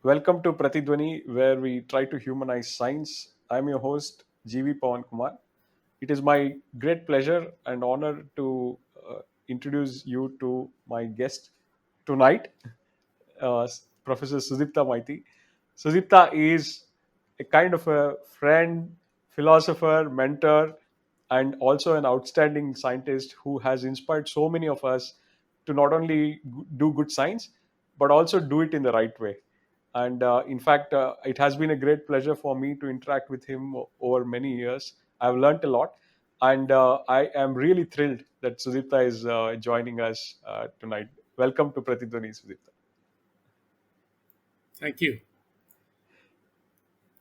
Welcome to Pratidwani, where we try to humanize science. I'm your host, GV Pawan Kumar. It is my great pleasure and honor to introduce you to my guest tonight, Professor Sudipta Maiti. Sudipta is a kind of a friend, philosopher, mentor, and also an outstanding scientist who has inspired so many of us to not only do good science, but also do it in the right way. And in fact, it has been a great pleasure for me to interact with him over many years. I've learned a lot, and I am really thrilled that Sudipta is joining us tonight. Welcome to Pratidwani, Sudipta. Thank you.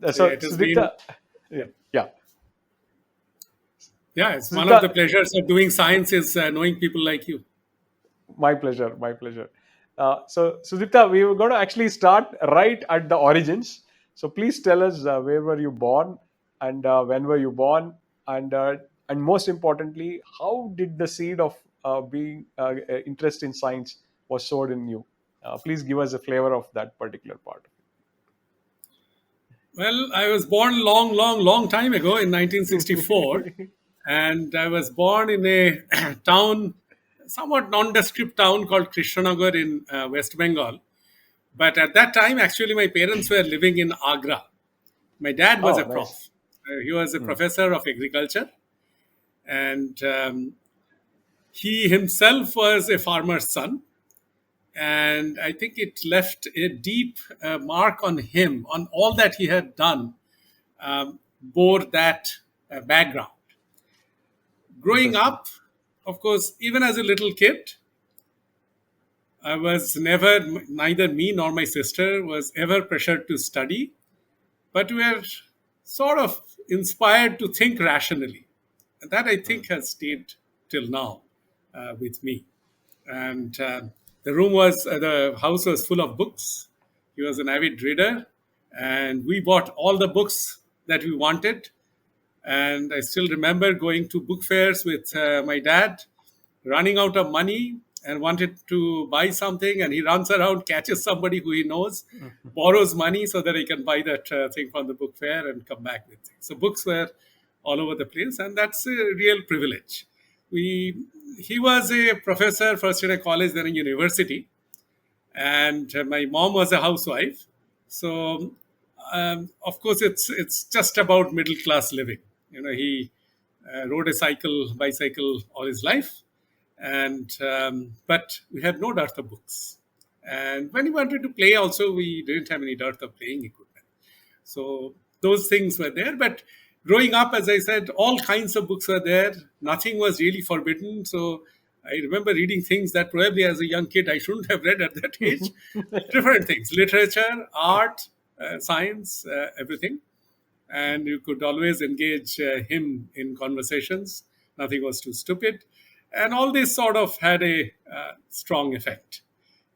So So it has been, Sudipta, yeah, yeah, yeah, it's one of Sudipta, the pleasures of doing science is knowing people like you. my pleasure, my pleasure. So Sudipta, we were going to actually start right at the origins. So please tell us where were you born, and when were you born, and most importantly, how did the seed of being interest in science was sowed in you? Please give us a flavor of that particular part. Well, I was born long, long, long time ago in 1964, and I was born in a town, somewhat nondescript town called Krishnanagar in West Bengal. But at that time, actually, my parents were living in Agra. My dad was a Oh, nice. prof. He was a Hmm. professor of agriculture, and he himself was a farmer's son. And I think it left a deep mark on him, on all that he had done, bore that background. Growing Interesting. up, of course, even as a little kid, I was never, neither me nor my sister was ever pressured to study, but we were sort of inspired to think rationally. And that I Hmm. think has stayed till now with me. And the room was the house was full of books. He was an avid reader, and we bought all the books that we wanted. And I still remember going to book fairs with my dad, running out of money and wanted to buy something, and he runs around, catches somebody who he knows, borrows money so that he can buy that thing from the book fair and come back with things. So books were all over the place, and that's a real privilege. We He was a professor first in a college, then in university, and my mom was a housewife. So, of course, it's just about middle class living. He rode a bicycle all his life, and but we had no dearth of books. And when he wanted to play, also we didn't have any dearth of playing equipment. So those things were there. But growing up, as I said, all kinds of books were there. Nothing was really forbidden. So I remember reading things that probably as a young kid I shouldn't have read at that age. Different things: literature, art, science, everything. And you could always engage him in conversations. Nothing was too stupid. And all this sort of had a strong effect.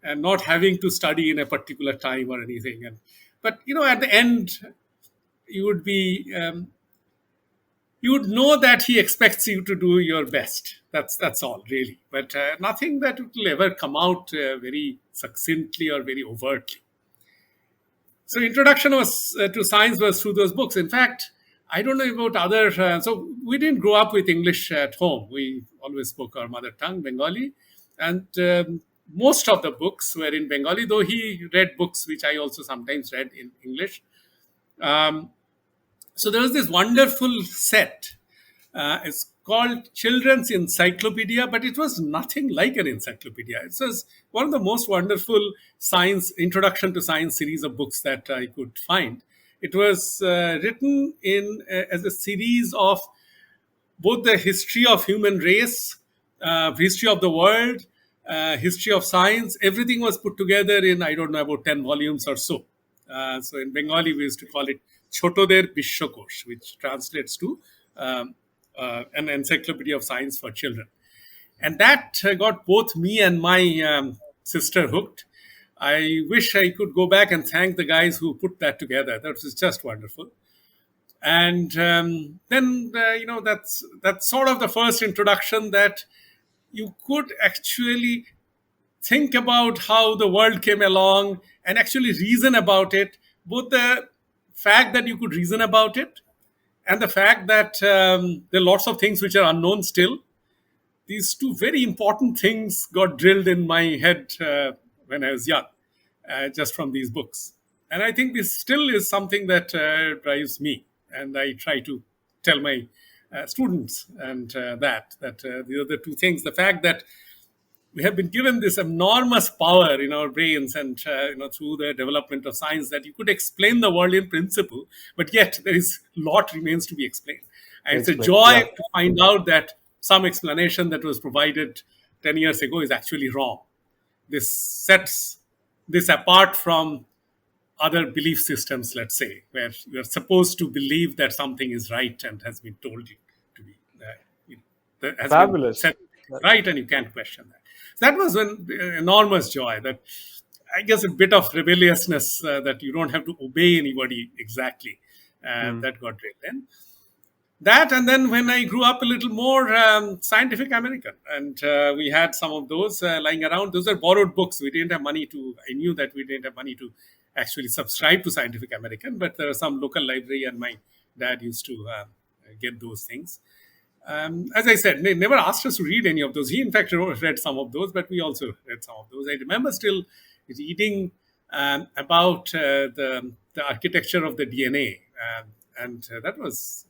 And not having to study in a particular time or anything. But at the end, you would be you would know that he expects you to do your best. That's all really. But nothing that will ever come out very succinctly or very overtly. So introduction was to science was through those books. In fact, I don't know about other. So we didn't grow up with English at home. We always spoke our mother tongue, Bengali, and most of the books were in Bengali. Though he read books which I also sometimes read in English. Um, so there was this wonderful set. It's called Children's Encyclopedia, but it was nothing like an encyclopedia. It was one of the most wonderful science introduction to science series of books that I could find. It was written in as a series of both the history of human race, history of the world, history of science. Everything was put together in, I don't know, about 10 volumes or so. So in Bengali, we used to call it Chotoder Bishwakosh, which translates to an encyclopedia of science for children. And that got both me and my sister hooked. I wish I could go back and thank the guys who put that together. That was just wonderful. And then that's sort of the first introduction that you could actually think about how the world came along and actually reason about it. Both the fact that you could reason about it and the fact that there are lots of things which are unknown still. These two very important things got drilled in my head when I was young, just from these books. And I think this still is something that drives me. And I try to tell my students and that the other two things, the fact that we have been given this enormous power in our brains and through the development of science, that you could explain the world in principle, but yet there is lot remains to be explained. And it's a Explain. joy Yeah. to find out that some explanation that was provided 10 years ago is actually wrong. This sets this apart from other belief systems, let's say, where you're supposed to believe that something is right and has been told you to be, you know, that has been Fabulous. said right, and you can't question that. So that was an enormous joy. That, I guess, a bit of rebelliousness, that you don't have to obey anybody exactly. Hmm. That got drilled in. That, and then when I grew up a little more, Scientific American, and we had some of those lying around. Those are borrowed books. We didn't have money to. I knew that we didn't have money to actually subscribe to Scientific American, but there was some local library, and my dad used to get those things. As I said, they never asked us to read any of those. He, in fact, read some of those, but we also read some of those. I remember still reading about the architecture of the DNA, and that was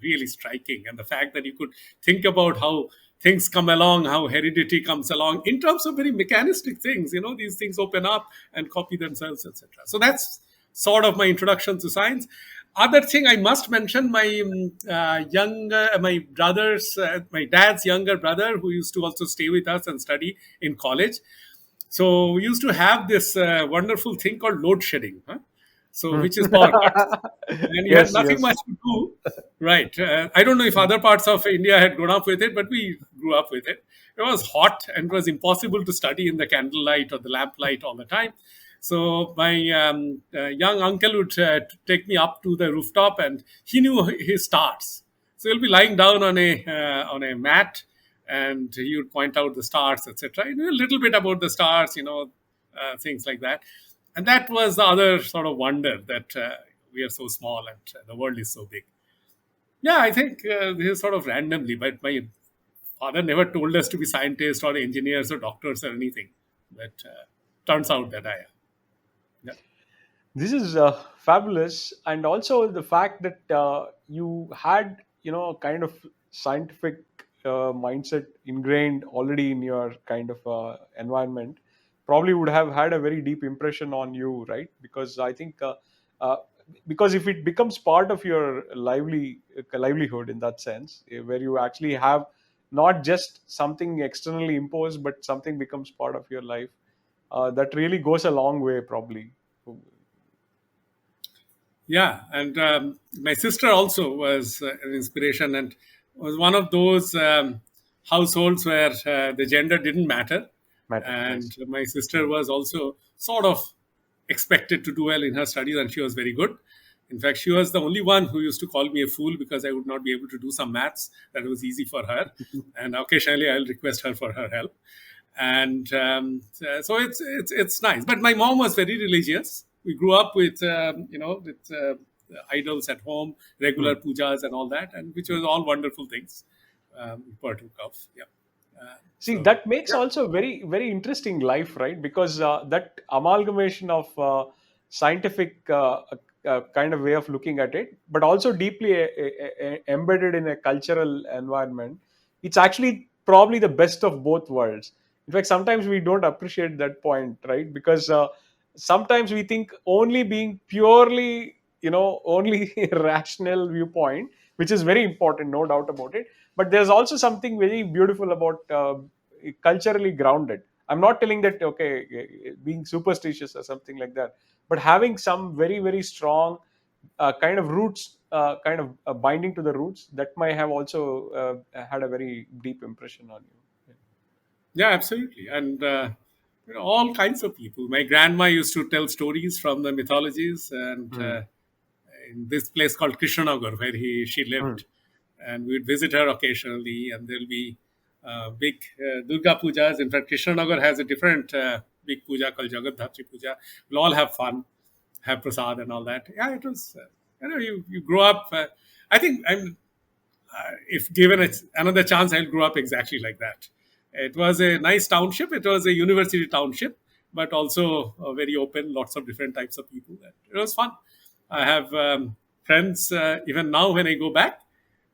really striking. And the fact that you could think about how things come along, how heredity comes along in terms of very mechanistic things. These things open up and copy themselves, etc. So that's sort of my introduction to science. Other thing I must mention, my dad's younger brother, who used to also stay with us and study in college. So we used to have this wonderful thing called load shedding, huh? So Hmm. which is power cuts, and you had Yes, nothing yes. much to do, right? I don't know if other parts of India had grown up with it, but we grew up with it. It was hot and it was impossible to study in the candlelight or the lamplight all the time. So my young uncle would take me up to the rooftop, and he knew his stars. So he'll be lying down on a mat, and he would point out the stars, etc. He knew a little bit about the stars, things like that. And that was the other sort of wonder, that we are so small and the world is so big. Yeah, I think this is sort of randomly, but my father never told us to be scientists or engineers or doctors or anything. But turns out that I am. Yeah. This is fabulous, and also the fact that you had, kind of scientific mindset ingrained already in your kind of environment, probably would have had a very deep impression on you, right? Because I think, uh, because if it becomes part of your livelihood in that sense, where you actually have not just something externally imposed, but something becomes part of your life, that really goes a long way, probably. Yeah, and my sister also was an inspiration, and was one of those households where the gender didn't matter. Matter. And Nice. my sister was also sort of expected to do well in her studies, and she was very good. In fact, she was the only one who used to call me a fool because I would not be able to do some maths that was easy for her, and occasionally I'll request her for her help. And so it's nice. But my mom was very religious. We grew up with idols at home, Hmm. regular pujas and all that, and which was all wonderful things we partook of. Yeah. See, So that makes also very, very interesting life, right? Because that amalgamation of scientific kind of way of looking at it, but also deeply embedded in a cultural environment, it's actually probably the best of both worlds. In fact, sometimes we don't appreciate that point, right? Because sometimes we think only being purely, only rational viewpoint, which is very important, no doubt about it, but there's also something very beautiful about culturally grounded. I'm not telling that, okay, being superstitious or something like that, but having some very, very strong kind of roots, kind of binding to the roots, that might have also had a very deep impression on you. yeah, absolutely, and all kinds of people. My grandma used to tell stories from the mythologies, and Hmm. in this place called Krishnagar, where she Hmm. lived, and we'd visit her occasionally, and there'll be big Durga pujas. In fact, Krishnanagar has a different big puja called Jagat Dhatri Puja. We'll all have fun, have prasad and all that. Yeah, it was. You grow up. I think if given another chance, I'll grow up exactly like that. It was a nice township. It was a university township, but also very open, lots of different types of people. It was fun. I have friends, even now when I go back,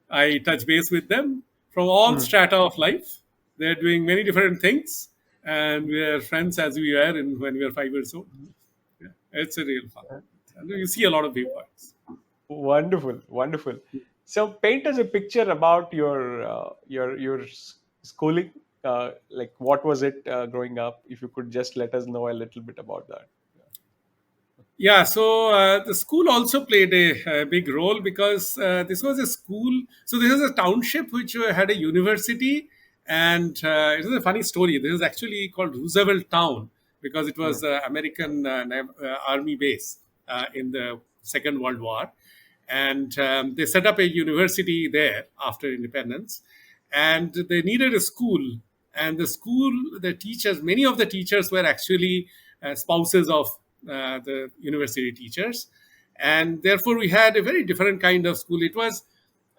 I touch base with them from all Hmm. strata of life. They're doing many different things, and we are friends as we were when we were 5 years old. Yeah, it's a real fun. And you see a lot of viewpoints. Wonderful, wonderful. So, paint us a picture about your schooling. Like, what was it growing up? If you could just let us know a little bit about that. Yeah, so the school also played a big role because this was a school. So this is a township which had a university, and it is a funny story. This is actually called Roosevelt Town because it Hmm. was American army base in the Second World War, and they set up a university there after independence, and they needed a school. And the school, the teachers, many of the teachers were actually spouses of the university teachers, and therefore we had a very different kind of school. It was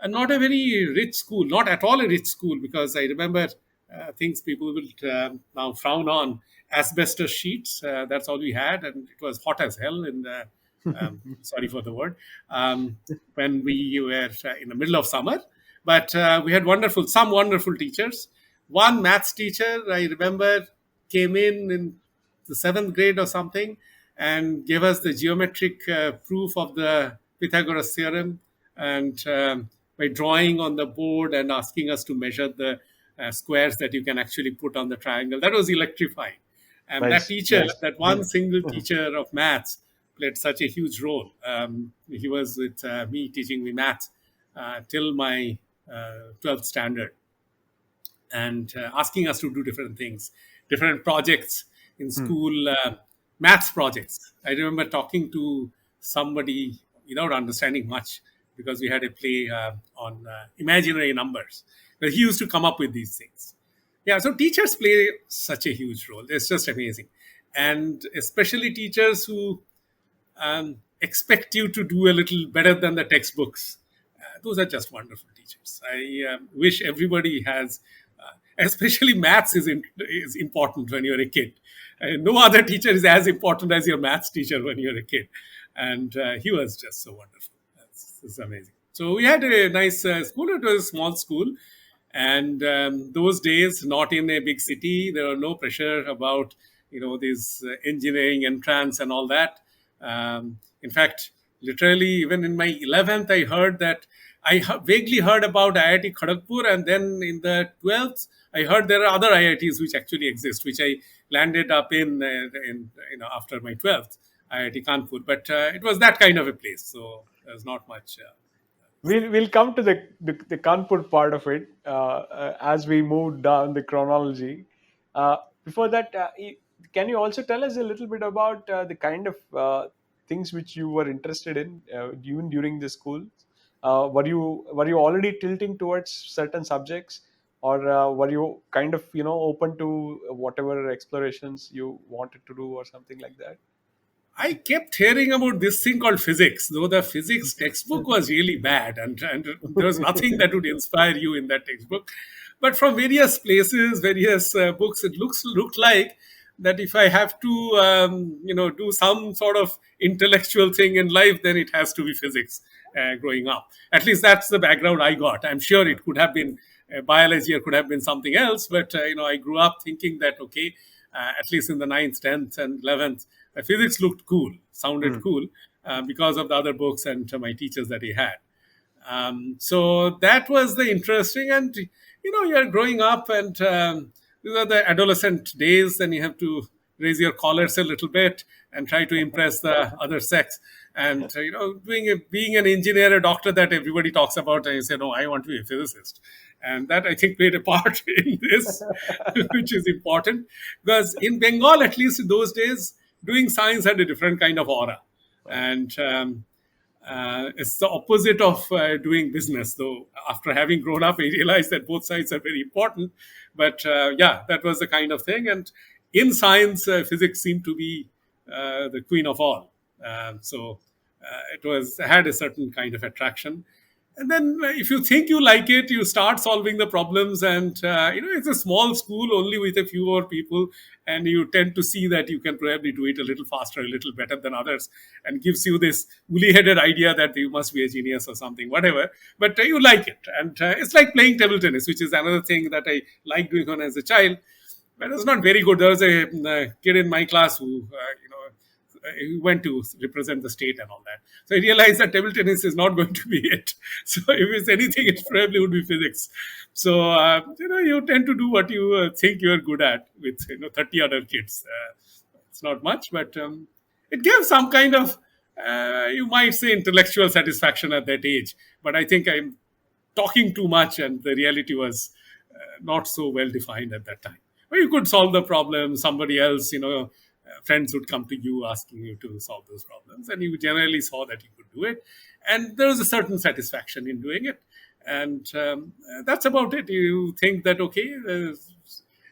not a very rich school, not at all a rich school, because I remember things people will now frown on, asbestos sheets. That's all we had, and it was hot as hell in the sorry for the word, when we were in the middle of summer. But we had some wonderful teachers. One maths teacher I remember came in the seventh grade or something and gave us the geometric proof of the Pythagoras theorem, and by drawing on the board and asking us to measure the squares that you can actually put on the triangle. That was electrifying. And that Nice, teacher, nice. that one single teacher of maths, played such a huge role. He was with me teaching me maths till my 12th standard, and asking us to do different things, different projects in Hmm. school, maths projects. I remember talking to somebody without understanding much because we had a play on imaginary numbers. But he used to come up with these things. Yeah, so teachers play such a huge role. It's just amazing. And especially teachers who expect you to do a little better than the textbooks. Those are just wonderful teachers. I wish everybody has, especially maths is important when you're a kid. No other teacher is as important as your maths teacher when you're a kid. And he was just so wonderful. That's amazing. So we had a nice school. It was a small school. And those days, not in a big city, there were no pressure about these engineering entrance and all that. In fact, literally, even in my 11th, I heard that vaguely heard about IIT Kharagpur, and then in the 12th, I heard there are other IITs which actually exist, which I landed up in after my 12th, IIT Kanpur. But it was that kind of a place, so there's not much. We'll come to the Kanpur part of it as we move down the chronology. Before that, can you also tell us a little bit about the kind of things which you were interested in even during the school? Were you already tilting towards certain subjects, or were you kind of open to whatever explorations you wanted to do, or something like that? I kept hearing about this thing called physics, though the physics textbook was really bad, and there was nothing that would inspire you in that textbook. But from various places, various books, it looked like that if I have to, do some sort of intellectual thing in life, then it has to be physics. Growing up, at least that's the background I got. I'm sure it could have been biology or could have been something else, but I grew up thinking that okay, at least in the ninth, 10th, and 11th, physics looked cool, sounded Hmm. cool because of the other books and my teachers that he had. So that was the interesting, and you're growing up, and these are the adolescent days, and you have to raise your collars a little bit and try to impress the other sex. And being an engineer, a doctor that everybody talks about, and you say, no, I want to be a physicist, and that I think played a part in this, which is important because in Bengal, at least in those days, doing science had a different kind of aura, Right. and It's the opposite of doing business, though. After having grown up, I realized that both sides are very important. But yeah, that was the kind of thing. And in science, physics seemed to be the queen of all. So it was had a certain kind of attraction. And then, if you think you like it, you start solving the problems. And it's a small school only with a few more people, and you tend to see that you can probably do it a little faster, a little better than others, and gives you this woolly-headed idea that you must be a genius or something, whatever. But you like it, and it's like playing table tennis, which is another thing that I liked doing when as a child. But it was not very good. There was a kid in my class who, he went to represent the state and all that. So I realized that table tennis is not going to be it. So if it's anything, it probably would be physics. So you tend to do what you think you're good at with 30 other kids. It's not much, but it gives some kind of you might say intellectual satisfaction at that age. But I think I'm talking too much, and the reality was not so well defined at that time. But you could solve the problem. Somebody else, friends would come to you asking you to solve those problems, and you generally saw that you could do it, and there was a certain satisfaction in doing it, and that's about it. You think that okay,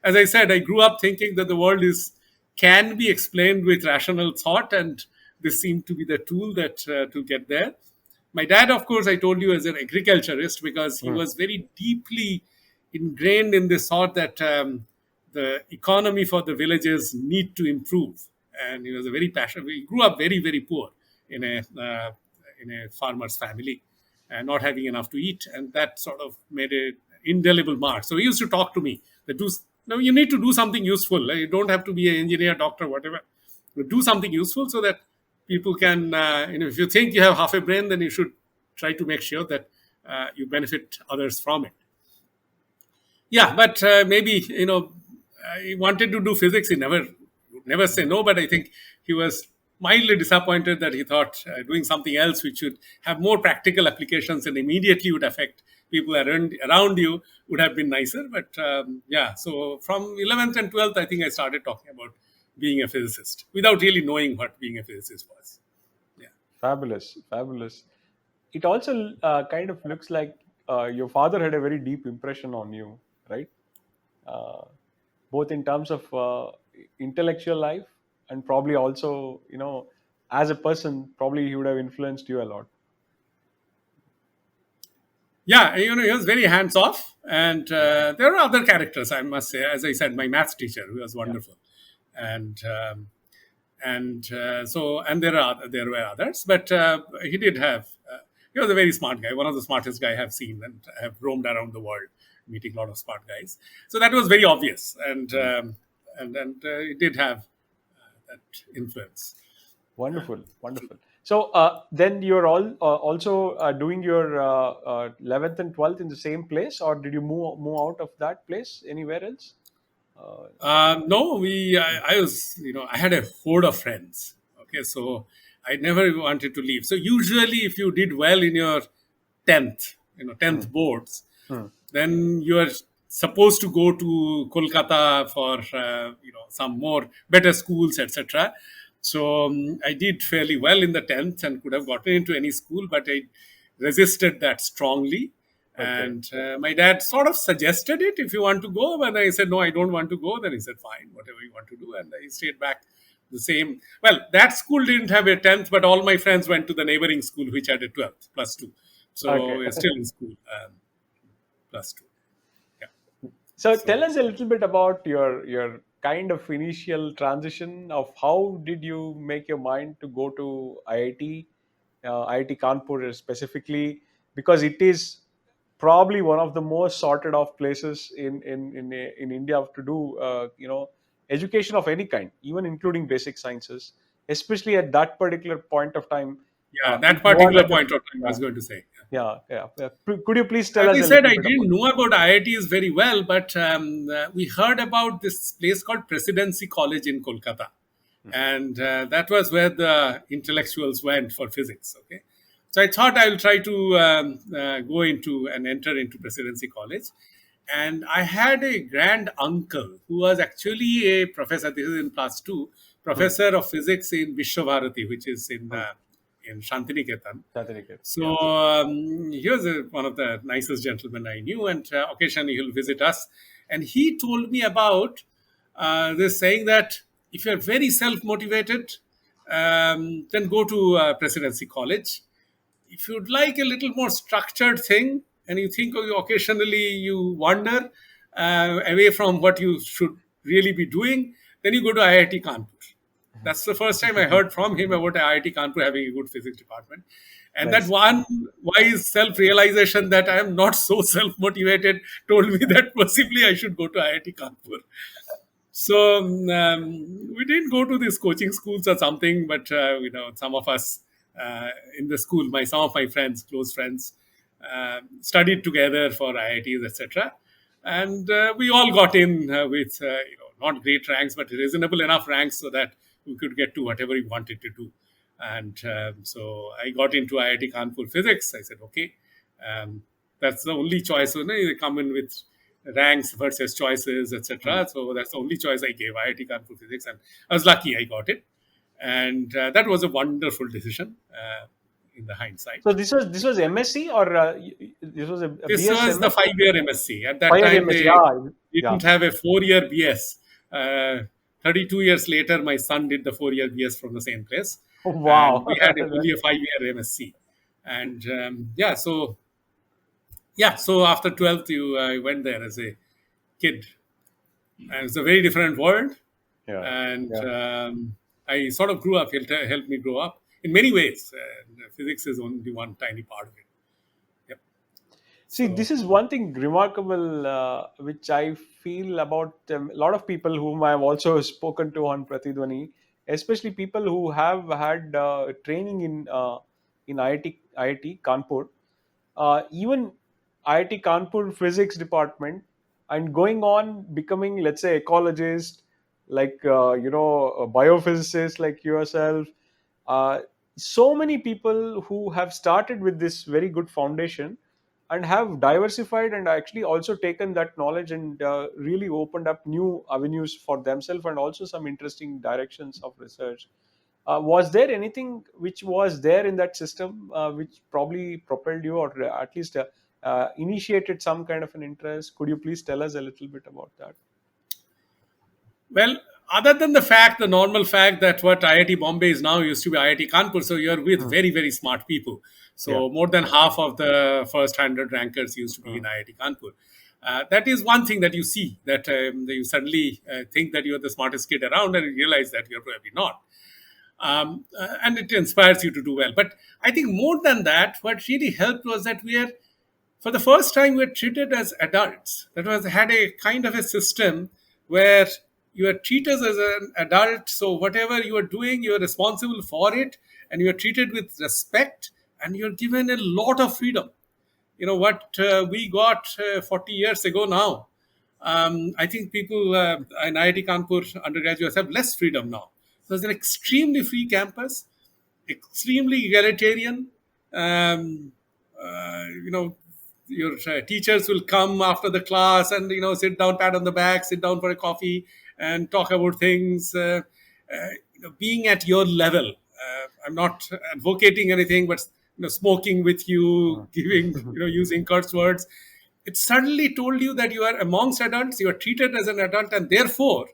as I said, I grew up thinking that the world is can be explained with rational thought, and this seemed to be the tool that to get there. My dad, of course, I told you, as an agriculturist, because he Hmm. was very deeply ingrained in this thought that the economy for the villages need to improve. And he was a very passionate. He grew up very, very poor in a farmer's family, and not having enough to eat, and that sort of made an indelible mark. So he used to talk to me that no, you need to do something useful. Like, you don't have to be an engineer, doctor, whatever. But do something useful so that people can, if you think you have half a brain, then you should try to make sure that you benefit others from it. Yeah, but maybe he wanted to do physics. He never say no, but I think he was mildly disappointed that he thought doing something else which should have more practical applications and immediately would affect people around you would have been nicer. But yeah, so from 11th and 12th, I think I started talking about being a physicist without really knowing what being a physicist was. Yeah. Fabulous, fabulous. It also kind of looks like your father had a very deep impression on you, right? Uh, Both in terms of intellectual life and probably also, as a person, probably he would have influenced you a lot. Yeah, he was very hands off, and there are other characters, I must say. As I said, my maths teacher, who was Yeah, wonderful, and and there were others, but he did have. He was a very smart guy, one of the smartest guy I have seen, and have roamed around the world, meeting a lot of smart guys. So that was very obvious, and he did have that influence. wonderful, wonderful. So then you're also doing your 11th and 12th in the same place, or did you move out of that place anywhere else? Uh, No, I was, I had a horde of friends. Okay, so I never wanted to leave. So usually, if you did well in your 10th, hmm, 10th boards, hmm. then you are supposed to go to Kolkata for, some more better schools, etc. So I did fairly well in the 10th and could have gotten into any school, but I resisted that strongly. Okay. And my dad sort of suggested it, if you want to go. When I said, no, I don't want to go, then he said, fine, whatever you want to do. And I stayed back the same. Well, that school didn't have a 10th, but all my friends went to the neighboring school, which had a 12th plus two. So Okay. we're still in school, plus two. Yeah. So tell So us a little bit about your kind of initial transition of how did you make your mind to go to IIT, IIT Kanpur specifically, because it is probably one of the most sorted of places in India to do education of any kind, even including basic sciences, especially at that particular point of time. yeah, If that you are particular like a point of time I yeah, was going to say. yeah. Could you please tell As us I a said, little I bit about didn't know about IITs very well, but we heard about this place called Presidency College in Kolkata. And that was where the intellectuals went for physics. Okay. So I thought I'll try to go into and enter into Presidency College. And I had a grand uncle who was actually a professor, this is in plus two, it? professor of physics in Vishwabharati, which is in in Shantiniketan. Certificate. So Yeah. he was one of the nicest gentlemen I knew, and occasionally he'll visit us. And he told me about this saying that if you're very self motivated, then go to Presidency College. If you'd like a little more structured thing, and you think of you occasionally you wander away from what you should really be doing, then you go to IIT Kanpur. That's the first time I heard from him about IIT Kanpur having a good physics department. And that Nice. one wise self realization that I am not so self motivated told me that possibly I should go to IIT Kanpur. So we didn't go to these coaching schools or something, but some of us in the school, some of my friends, close friends, studied together for IITs, etc. And we all got in with not great ranks, but reasonable enough ranks so that we could get to whatever we wanted to do. And so I got into IIT Kanpur physics. I said, okay, um, that's the only choice. So, they come in with ranks versus choices, Mm. etc. So that's the only choice I gave, IIT Kanpur physics, and I was lucky I got it. And that was a wonderful decision in the hindsight. So this was MSc, or this was a This BS was the MS? 5 year MSc. At that 5 year time, MSc. they Yeah. Yeah. didn't have a 4 year BS. 32 years later, my son did the 4 year BS from the same place. And Wow. we had only a 5 year MSc. And so after 12th, I went there as a kid. And it's a very different world. Yeah. And Yeah. I sort of grew up, helped me grow up in many ways. Physics is only one tiny part of it. Yep. See, So, this is one thing remarkable, which I feel about a lot of people whom I have also spoken to on Pratidwani, especially people who have had training in IIT Kanpur, even IIT Kanpur physics department, and going on becoming, let's say, ecologist, like a biophysicist like yourself. Uh, so many people who have started with this very good foundation and have diversified and actually also taken that knowledge and really opened up new avenues for themselves and also some interesting directions of research. Was there anything which was there in that system which probably propelled you, or at least initiated some kind of an interest? Could you please tell us a little bit about that? well, other than the normal fact that what IIT Bombay is now used to be IIT Kanpur, so you're with Mm. very, very smart people. Yeah. So more than half of the first 100 rankers used to be in Mm. IIT Kanpur. That is one thing that you see, that you suddenly think that you're the smartest kid around and you realize that you're probably not. And it inspires you to do well. But I think more than that, what really helped was that for the first time, we were treated as adults. That was had a kind of a system where you are treated as an adult. So whatever you are doing, you are responsible for it, and you are treated with respect, and you're given a lot of freedom. What we got 40 years ago now. I think people in IIT Kanpur undergraduates have less freedom now. So it's an extremely free campus, extremely egalitarian. Um, you know, your teachers will come after the class and sit down, pat on the back, sit down for a coffee, and talk about things. Being at your level. I'm not advocating anything, but smoking with you, giving using curse words. It suddenly told you that you are amongst adults, you are treated as an adult, and therefore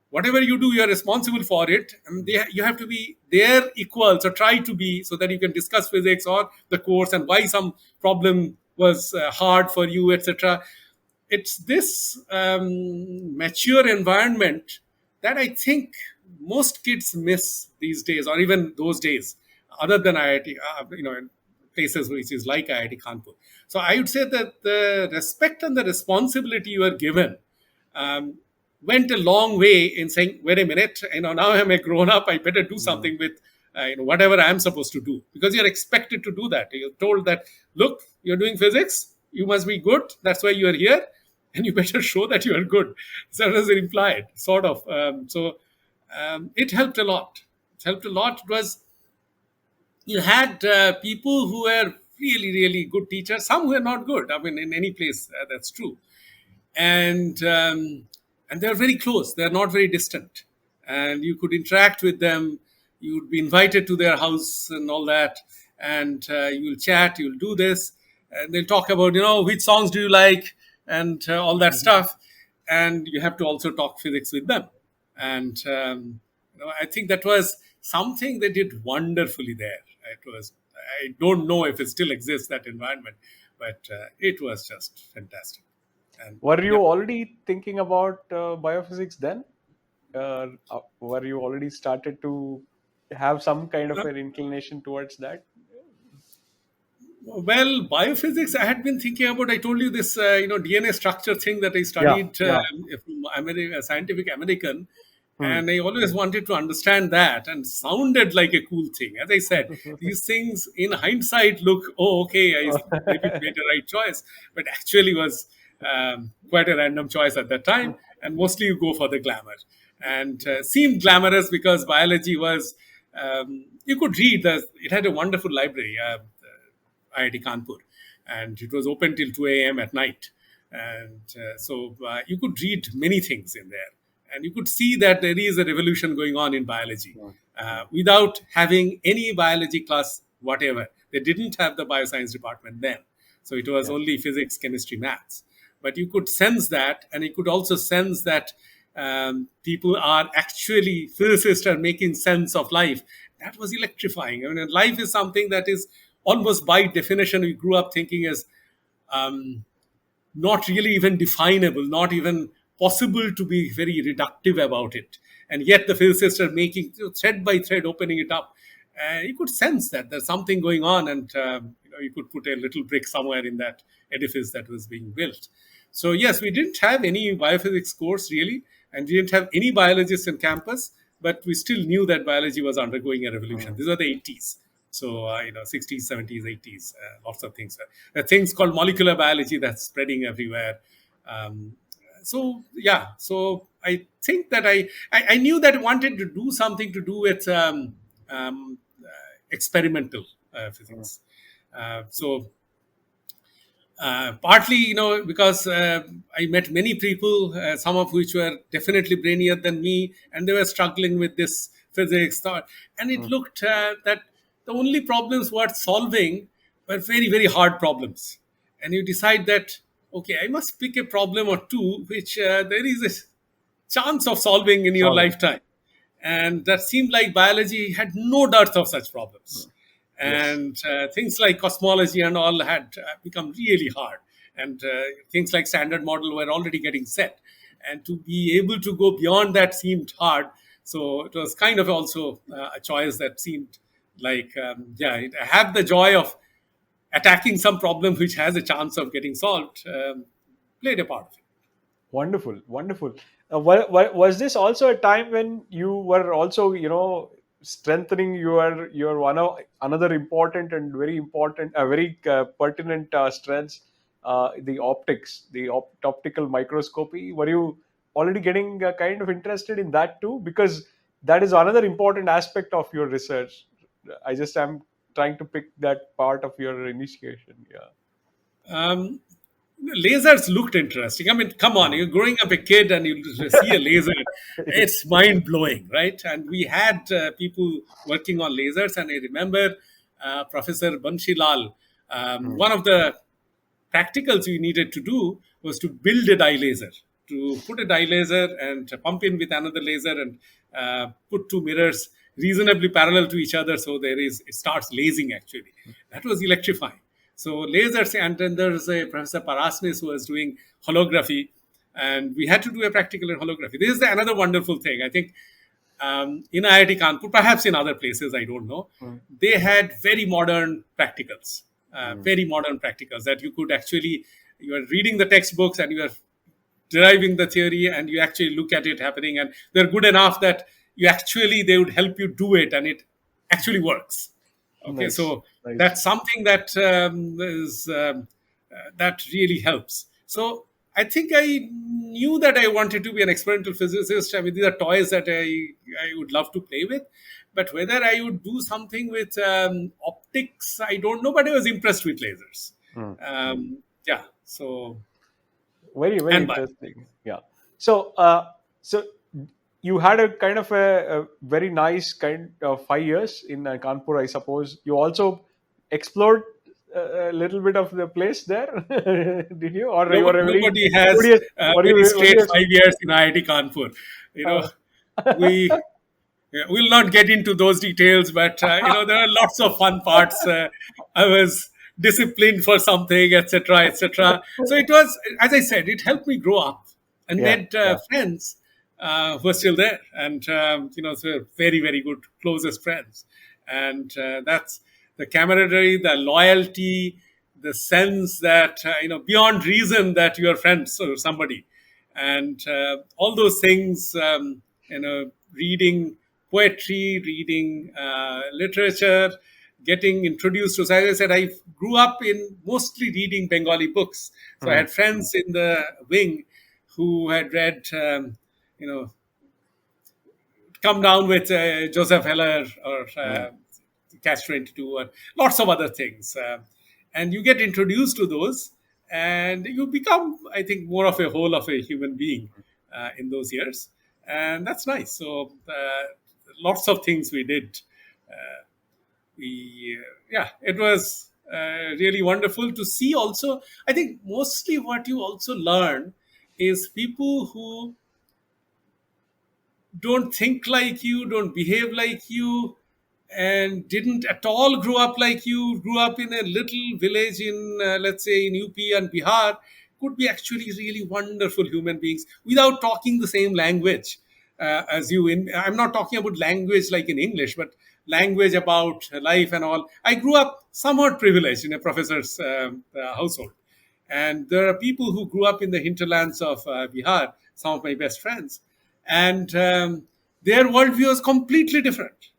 whatever you do, you are responsible for it. And you have to be their equals, or try to be, so that you can discuss physics or the course and why some problem was hard for you, etc. It's this mature environment that I think most kids miss these days, or even those days, other than IIT, in places which is like IIT Kanpur. So I would say that the respect and the responsibility you are given um, went a long way in saying, wait a minute, now I'm a grown up, I better do Mm. something with whatever I'm supposed to do, because you're expected to do that. You're told that, look, you're doing physics, you must be good, that's why you are here, and you better show that you are good. So that was implied, sort of. It helped a lot. It helped a lot. It was, you had people who were really, really good teachers, some were not good. I mean, in any place, that's true. And they're very close, they're not very distant, and you could interact with them. you'd be invited to their house and all that, and you'll chat, you'll do this, and they'll talk about, which songs do you like, and all that stuff, and you have to also talk physics with them. And I think that was something they did wonderfully there. It was, I don't know if it still exists, that environment, but it was just fantastic. And Were you yeah. already thinking about biophysics then? Were you already started to have some kind of an inclination towards that? Well, biophysics, I had been thinking about. I told you this, DNA structure thing that I Yeah, studied yeah. from Scientific American, Hmm. and I always wanted to understand that, and sounded like a cool thing. As I said, these things in hindsight look, oh, okay, I maybe made the right choice, but actually was quite a random choice at that time. And mostly you go for the glamour, and seemed glamorous because biology was. You could read the. It had a wonderful library. IIT Kanpur, and it was open till 2 a.m. at night. And so you could read many things in there, and you could see that there is a revolution going on in biology Hmm. without having any biology class, whatever. They didn't have the bioscience department then, so it was Yes. only physics, chemistry, maths. But you could sense that, and you could also sense that people are actually, physicists are making sense of life. That was electrifying. I mean, life is something that is almost by definition we grew up thinking is um, not really even definable, not even possible to be very reductive about it. And yet the physicists are making, thread by thread, opening it up. You could sense that there's something going on, and you could put a little brick somewhere in that edifice that was being built. So yes, we didn't have any biophysics course really, and we didn't have any biologists in campus, but we still knew that biology was undergoing a revolution. Hmm. These are the 80s. So, 60s, 70s, 80s, lots of things. There are things called molecular biology that's spreading everywhere. Um, so I think that I knew that I wanted to do something to do with experimental Hmm. physics. So partly, because I met many people, some of which were definitely brainier than me, and they were struggling with this physics thought. And it Hmm. looked that the only problems worth solving were very, very hard problems. And you decide that, okay, I must pick a problem or two which there is a chance of solving in your Solving. lifetime. And that seemed like biology had no dearth of such Hmm. problems. Yes. And things like cosmology and all had become really hard. And things like standard model were already getting set. And to be able to go beyond that seemed hard. So it was kind of also a choice that seemed like, I have the joy of attacking some problem which has a chance of getting solved, played a part of it. Wonderful, wonderful. Was this also a time when you were also, strengthening your one of another important and very important, very pertinent strengths, the optics, the optical microscopy? Were you already getting kind of interested in that too? Because that is another important aspect of your research. I just am trying to pick that part of your initiation. Yeah. Um, Lasers looked interesting. I mean, come on, Hmm. you're growing up a kid and you see a laser, it's mind blowing, right? And we had people working on lasers, and I remember Professor Banshilal, Hmm. one of the practicals we needed to do was to build a dye laser, to put a dye laser and pump in with another laser, and put two mirrors reasonably parallel to each other, so it starts lasing actually. That was electrifying. So lasers, and then there's a Professor Parasnis who was doing holography, and we had to do a practical in holography. This is another wonderful thing. I think in IIT Kanpur, perhaps in other places, I don't know, Hmm. they had Hmm. very modern practicals that you could actually, you are reading the textbooks and you are deriving the theory, and you actually look at it happening, and they're good enough that they would help you do it, and it actually works. Okay, Nice, so nice. that's something that that really helps. So I think I knew that I wanted to be an experimental physicist. I mean, these are toys that I would love to play with, but whether I would do something with optics, I don't know. But I was impressed with lasers. Hmm. Yeah. So Very, very and by interesting. Yeah. So, so you had a kind of a very nice kind of 5 years in Kanpur, I suppose. You also explored a little bit of the place there, did you? Or you were a very Nobody has studious? very Were straight you? 5 years in IIT Kanpur. You know, Uh, we we'll not get into those details, but there are lots of fun parts. I was disciplined for something, etc., etc. So it was, as I said, it helped me grow up and yeah, made yeah. friends who are still there, and so very, very good, closest friends. And that's the camaraderie, the loyalty, the sense that beyond reason that you are friends or somebody, and all those things. Reading poetry, reading literature, getting introduced to. So as I said, I grew up in mostly reading Bengali books. So I Mm, had friends in the wing who had read, you know, Come Down with Joseph Heller or mm, Catch 22 or lots of other things. And you get introduced to those and you become, I think, more of a whole of a human being in those years. And that's nice. So lots of things we did. Yeah, it was really wonderful to see also. I think mostly what you also learn is people who don't think like you, don't behave like you, and didn't at all grow up like you, grew up in a little village in, let's say, in UP and Bihar, could be actually really wonderful human beings without talking the same language as you. I'm not talking about language like in English, but language about life and all. I grew up somewhat privileged in a professor's household. And there are people who grew up in the hinterlands of Bihar, some of my best friends, and their worldview is completely different.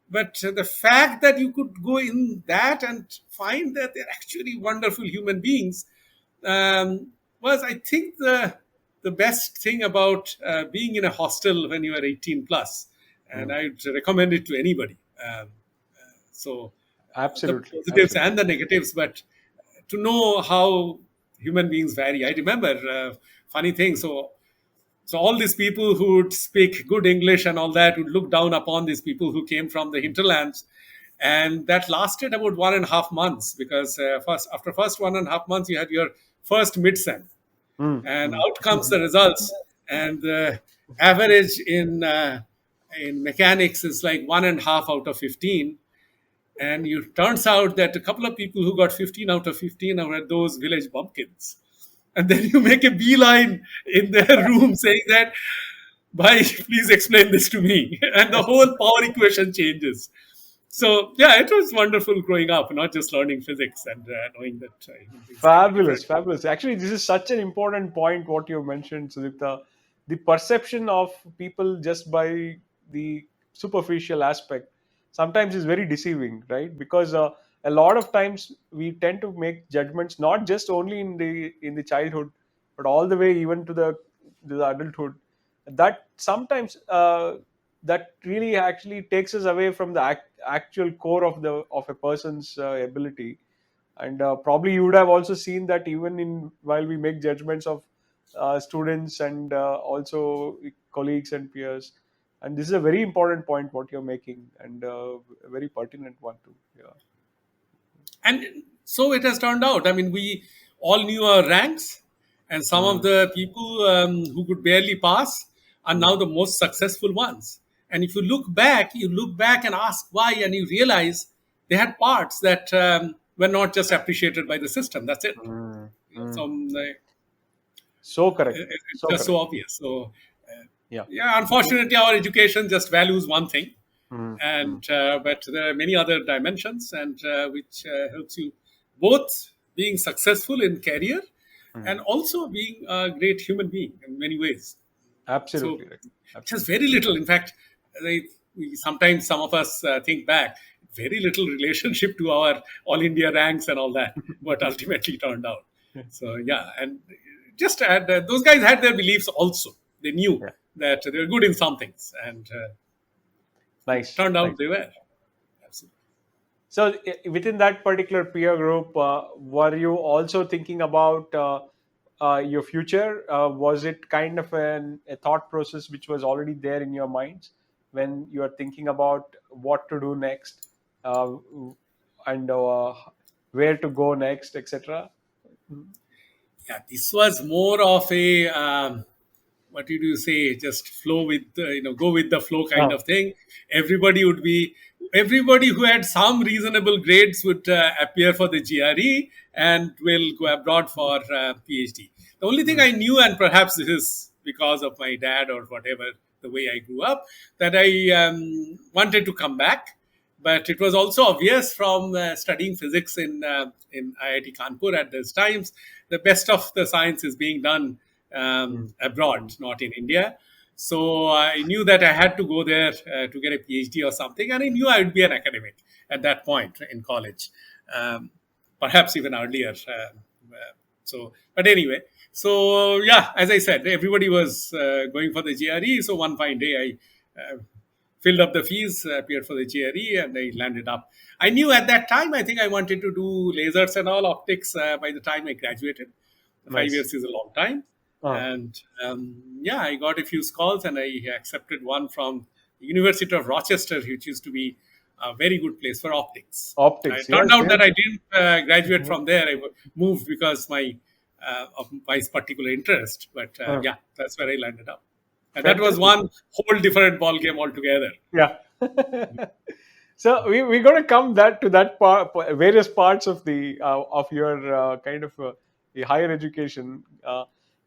But the fact that you could go in that and find that they're actually wonderful human beings was, I think, the best thing about being in a hostel when you are 18 plus. And mm. I'd recommend it to anybody. So the Absolutely, positives and absolutely. the negatives, but to know how human beings vary. I remember funny things. So all these people who would speak good English and all that would look down upon these people who came from the hinterlands, and that lasted about 1.5 months because first after first 1.5 months you had your first midsem, Mm, and mm. out comes the results, and the average in mechanics is like 1.5 out of 15, and it turns out that a couple of people who got 15 out of 15 are those village bumpkins. And then you make a beeline in their room saying that, "Bhai, please explain this to me." And the whole power equation changes. So, yeah, it was wonderful growing up, not just learning physics and knowing that human beings can be Fabulous, different. fabulous. Actually, this is such an important point what you mentioned, Sudipta. The perception of people just by the superficial aspect sometimes is very deceiving, right? Because a lot of times we tend to make judgments not just only in the childhood, but all the way even to the adulthood. That sometimes that really actually takes us away from the actual core of a person's ability. And probably you would have also seen that even in while we make judgments of students and also colleagues and peers. And this is a very important point what you're making, and a very pertinent one too. Yeah. And so it has turned out. I mean, we all knew our ranks, and some of Mm, the people who could barely pass are mm, now the most successful ones. And if you look back and ask why, and you realize they had parts that were not just appreciated by the system. That's it. mm, You know, mm. some So correct, it's so just so correct. obvious. So Yeah. yeah, unfortunately, our education just values one thing, Mm, mm, and but there are many other dimensions, and which helps you both being successful in career mm. and also being a great human being in many ways. So Absolutely right. it has Absolutely. very little. In fact, sometimes some of us think back, very little relationship to our all India ranks and all that. What ultimately turned out. So yeah, and just add, those guys had their beliefs also. They knew Yeah. that they were good in some things, and Nice, turned nice. out they were. Absolutely. So within that particular peer group, were you also thinking about your future? Was it kind of a thought process which was already there in your minds when you are thinking about what to do next, uh, and where to go next, etc.? Yeah, this was more of a what did you say? Just flow with go with the flow kind Ah, of thing. Everybody would be everybody who had some reasonable grades would appear for the GRE and will go abroad for PhD. The only thing mm, I knew, and perhaps this is because of my dad or whatever, the way I grew up, that I wanted to come back. But it was also obvious from studying physics in IIT Kanpur at those times, the best of the science is being done mm, abroad, not in India. So I knew that I had to go there to get a PhD or something, and I knew I would be an academic at that point in college, um, perhaps even earlier. But anyway, so yeah, as I said, everybody was going for the GRE. So one fine day, I filled up the fees, appeared for the GRE, and I landed up. I knew at that time, I think I wanted to do lasers and all optics by the time I graduated. Five nice. years is a long time. Ah, And yeah, I got a few calls and I accepted one from the University of Rochester, which used to be a very good place for optics. It optics. turned Yes, out yes. that I didn't graduate Mhm. from there. I moved because of my particular interest. But Ah, yeah, that's where I landed up. And that was fantastic. one whole different ball game altogether. Yeah. So we going to come that to that part, various parts of your kind of the higher education.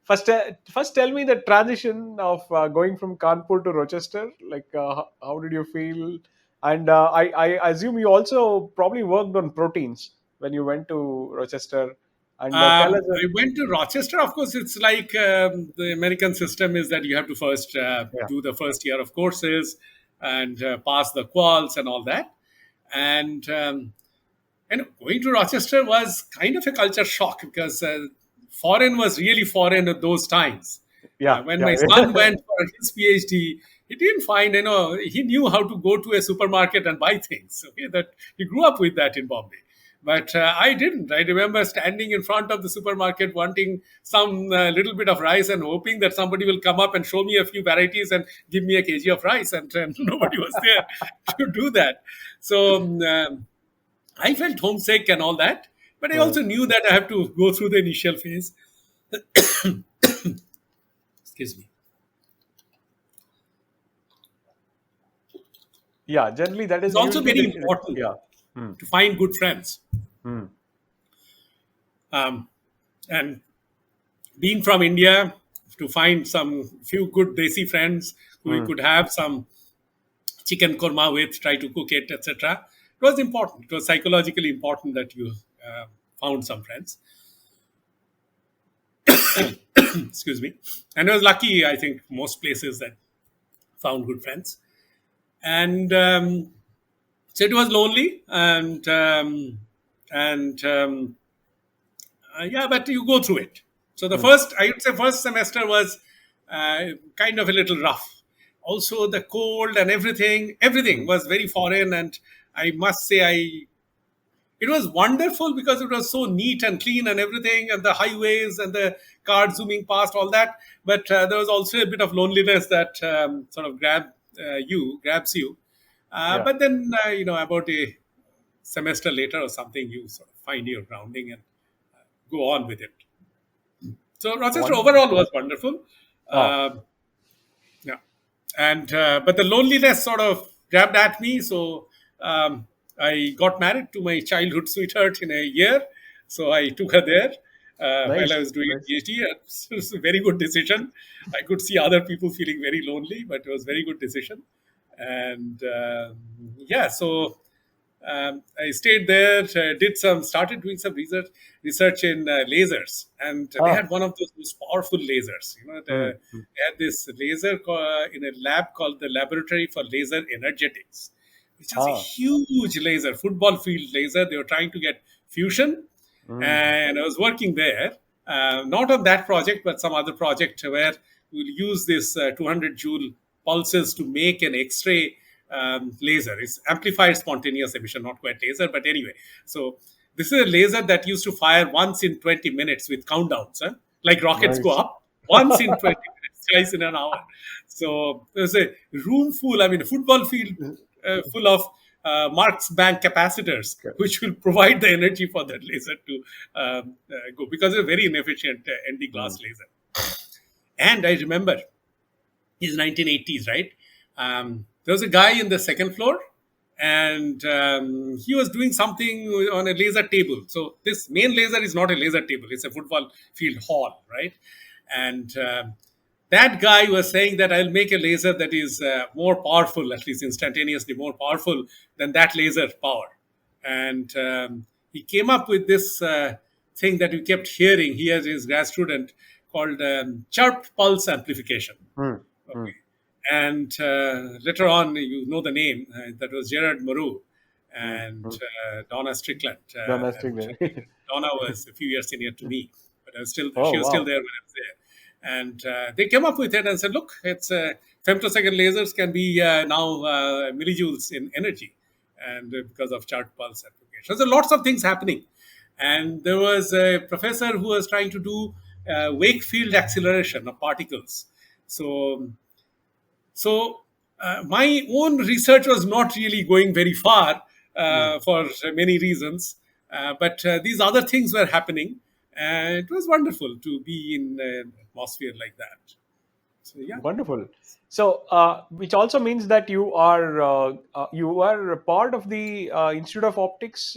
First, tell me the transition of going from Kanpur to Rochester. Like, how did you feel? And I assume you also probably worked on proteins when you went to Rochester. And tell us. I went to Rochester. Of course, it's like the American system is that you have to first Yeah, do the first year of courses and pass the quals and all that. And going to Rochester was kind of a culture shock because foreign was really foreign at those times. yeah, When yeah. my son went for his PhD, he didn't find, he knew how to go to a supermarket and buy things. Okay, that he grew up with that in Bombay. But I didn't. I remember standing in front of the supermarket wanting some little bit of rice and hoping that somebody will come up and show me a few varieties and give me a kg of rice. And nobody was there to do that. So I felt homesick and all that. But I Uh, also knew that I have to go through the initial phase. Excuse me. yeah, generally that It's is also usually very the important yeah. Hmm. to find good friends. Hmm. Um, and being from India, to find some few good desi friends who we Hmm. could have some chicken korma with, try to cook it, etc. It was important. It was psychologically important that you found some friends. Excuse me. And I was lucky, I think, most places that found good friends. And so it was lonely and yeah, but you go through it. So the Hmm. first, I would say, first semester was kind of a little rough. Also, the cold and everything Hmm. was very foreign. And I must say, it was wonderful because it was so neat and clean and everything, and the highways and the cars zooming past, all that. But there was also a bit of loneliness that sort of grabs you. Yeah. But then, about a semester later or something, you sort of find your grounding and go on with it. So Rochester Wonderful. overall was wonderful. Ah, Uh, yeah, and but the loneliness sort of grabbed at me. So I got married to my childhood sweetheart in a year. So I took her there while I nice, was doing a nice. PhD. It was a very good decision. I could see other people feeling very lonely, but it was a very good decision. And yeah, so I stayed there, started doing some research in lasers, and they Ah, had one of those most powerful lasers. hmm, hmm. They had this laser in a lab called the Laboratory for Laser Energetics, which was a Ah, huge laser, football field laser. They were trying to get fusion, hmm. and I was working there, not on that project, but some other project where we'll use this 200 joule pulses to make an X-ray laser. It's amplified spontaneous emission, not quite laser, but anyway. So this is a laser that used to fire once in 20 minutes with countdowns. Huh? like rockets go Nice. up once in 20 minutes, twice in an hour. So there's a room full, I mean, a football field full of Marx bank capacitors, Okay. which will provide the energy for that laser to go, because it's a very inefficient ND Hmm. glass laser. And I remember, it's 1980s, right? There was a guy in the second floor, and he was doing something on a laser table. So this main laser is not a laser table; it's a football field hall, right? And that guy was saying that I'll make a laser that is more powerful, at least instantaneously more powerful than that laser power. And he came up with this thing that we kept hearing. He has his grad student called chirp pulse amplification. Hmm. Hmm. Okay. And later on, you know the name. That was Gerard Moreau Hmm. and Hmm. Donna Strickland. Domestic Which there. Donna was a few years senior to me, but Oh she was still wow. there when I was there. And they came up with it and said, look, it's femtosecond lasers can be now millijoules in energy, and because of chart pulse application. So lots of things happening. And there was a professor who was trying to do wake field acceleration of particles. So my own research was not really going very far Hmm. for many reasons, but these other things were happening, and it was wonderful to be in an atmosphere like that. So yeah. Wonderful. So, which also means that you are a part of the Institute of Optics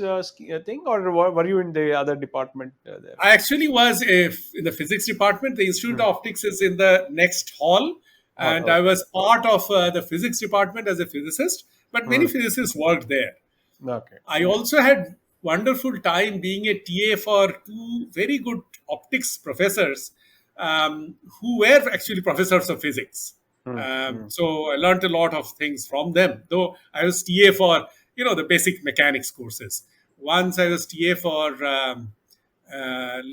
thing, or were you in the other department there? I actually was in the physics department. The Institute Hmm. of Optics is in the next hall, Oh, and I okay. was part of the physics department as a physicist. But many Hmm. physicists worked there. Okay. I also had wonderful time being a TA for two very good optics professors who were actually professors of physics. Hmm. Hmm. So I learned a lot of things from them. Though I was TA for the basic mechanics courses. Once I was TA for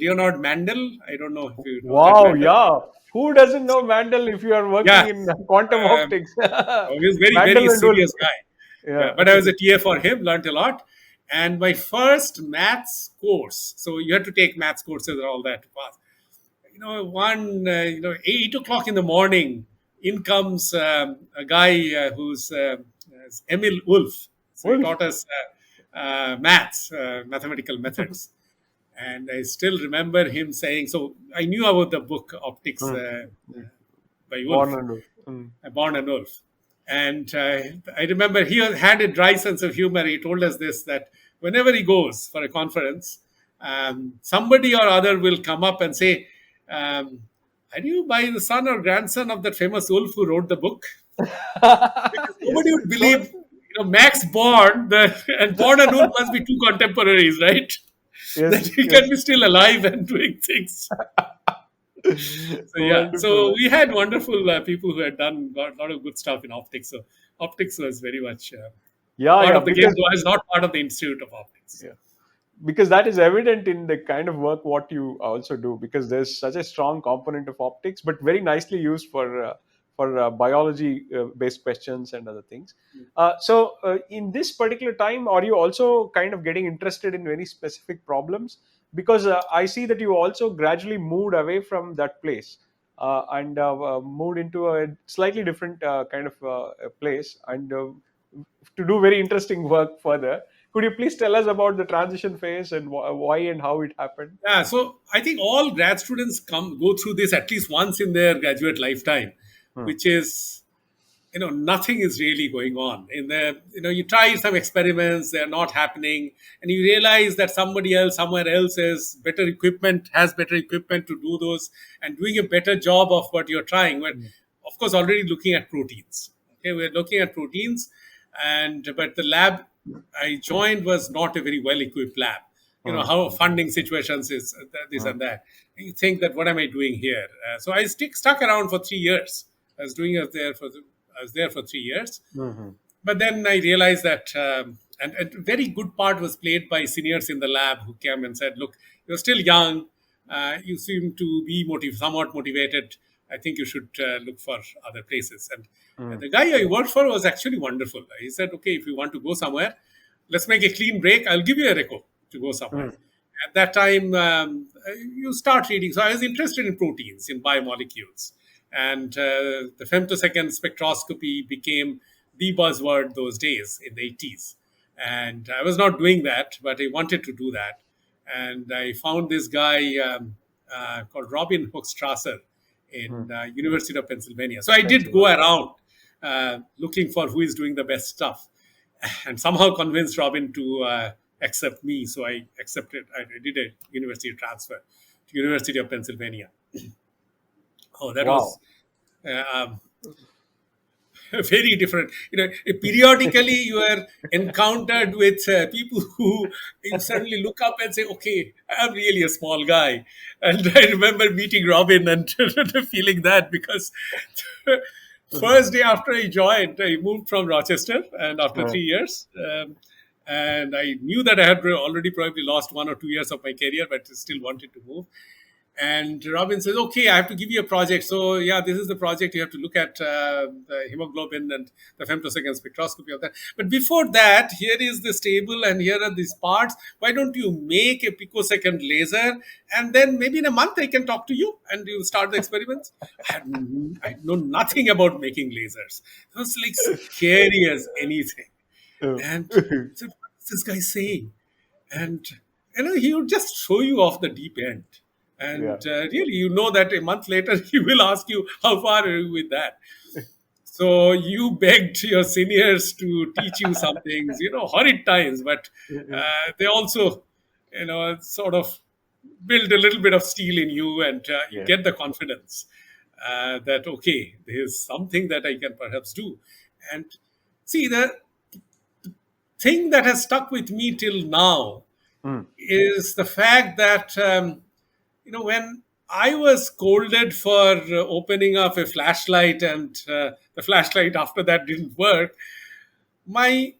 Leonard Mandel. I don't know if you know that Wow. Mandel. Yeah. Who doesn't know Mandel if you are working Yeah, in quantum um, optics? he was very very Mandel and Wolf. serious guy. Yeah, Yeah. but I was a TA for him, learned a lot. And my first maths course, so you had to take maths courses and all that to pass. One, 8 o'clock in the morning, in comes a guy who's Emil Wolf. So he Wolf. taught us maths, mathematical methods. And I still remember him saying, so I knew about the book Optics Hmm. Hmm. by Born Wolf, and Wolf. Hmm. Born and Wolf. And I remember he had a dry sense of humor. He told us this, that whenever he goes for a conference, somebody or other will come up and say, are you by the son or grandson of that famous Wolf who wrote the book? Because Yes, nobody would it's so believe, Max Born and Born and Wolf must be two contemporaries, right? That yes, he yes. can be still alive and doing things. So yeah, so Wonderful. we had wonderful people who had done got a lot of good stuff in optics. So optics was very much Yeah, part yeah, of the game. because Though I was not part of the Institute of Optics. yeah, because that is evident in the kind of work what you also do, because there's such a strong component of optics, but very nicely used for biology based questions and other things. So in this particular time, are you also kind of getting interested in very specific problems? Because I see that you also gradually moved away from that place and moved into a slightly different kind of place, and to do very interesting work further. Could you please tell us about the transition phase and why and how it happened? Yeah, so I think all grad students go through this at least once in their graduate lifetime, Hmm. which is nothing is really going on in the you try some experiments, they're not happening, and you realize that somebody else somewhere else has better equipment to do those and doing a better job of what you're trying. But of course already looking at proteins. Okay, we're looking at proteins, and but the lab I joined was not a very well equipped lab. Hmm. How funding situations is this Hmm. and that. And you think that what am I doing here? So I stuck around for 3 years. I was doing it there for I was there for 3 years. Hmm. But then I realized that, and a very good part was played by seniors in the lab who came and said, look, you're still young. You seem to be somewhat motivated. I think you should look for other places. And Hmm. the guy I worked for was actually wonderful. He said, okay, if you want to go somewhere, let's make a clean break. I'll give you a reco to go somewhere. Hmm. At that time, you start reading. So I was interested in proteins, in biomolecules. And the femtosecond spectroscopy became the buzzword those days in the 80s. And I was not doing that, but I wanted to do that. And I found this guy called Robin Hochstrasser in University of Pennsylvania. So I did go Pennsylvania. around looking for who is doing the best stuff, and somehow convinced Robin to accept me. So I accepted. I did a university transfer to University of Pennsylvania. Oh, that was Wow. uh, um, very different. Periodically you are encountered with people who you suddenly look up and say, "Okay, I'm really a small guy." And I remember meeting Robin and feeling that because first day after I joined, I moved from Rochester, and after 3 years. And I knew that I had already probably lost 1 or 2 years of my career, but still wanted to move. And Robin says, "Okay, I have to give you a project. So, yeah, this is the project. You have to look at the hemoglobin and the femtosecond spectroscopy of that. But before that, here is this table and here are these parts. Why don't you make a picosecond laser? And then maybe in a month I can talk to you and you start the experiments." I know nothing about making lasers. It was like scary as anything. And I said, "What is this guy saying?" And he would just show you off the deep end. Yeah. And really, that a month later he will ask you, "How far are you with that?" So you begged your seniors to teach you some things, horrid times, but they also, sort of build a little bit of steel in you, and you Yeah. get the confidence that, okay, there's something that I can perhaps do. And see, the thing that has stuck with me till now Mm. is the fact that when I was scolded for opening up a flashlight, and the flashlight after that didn't work, my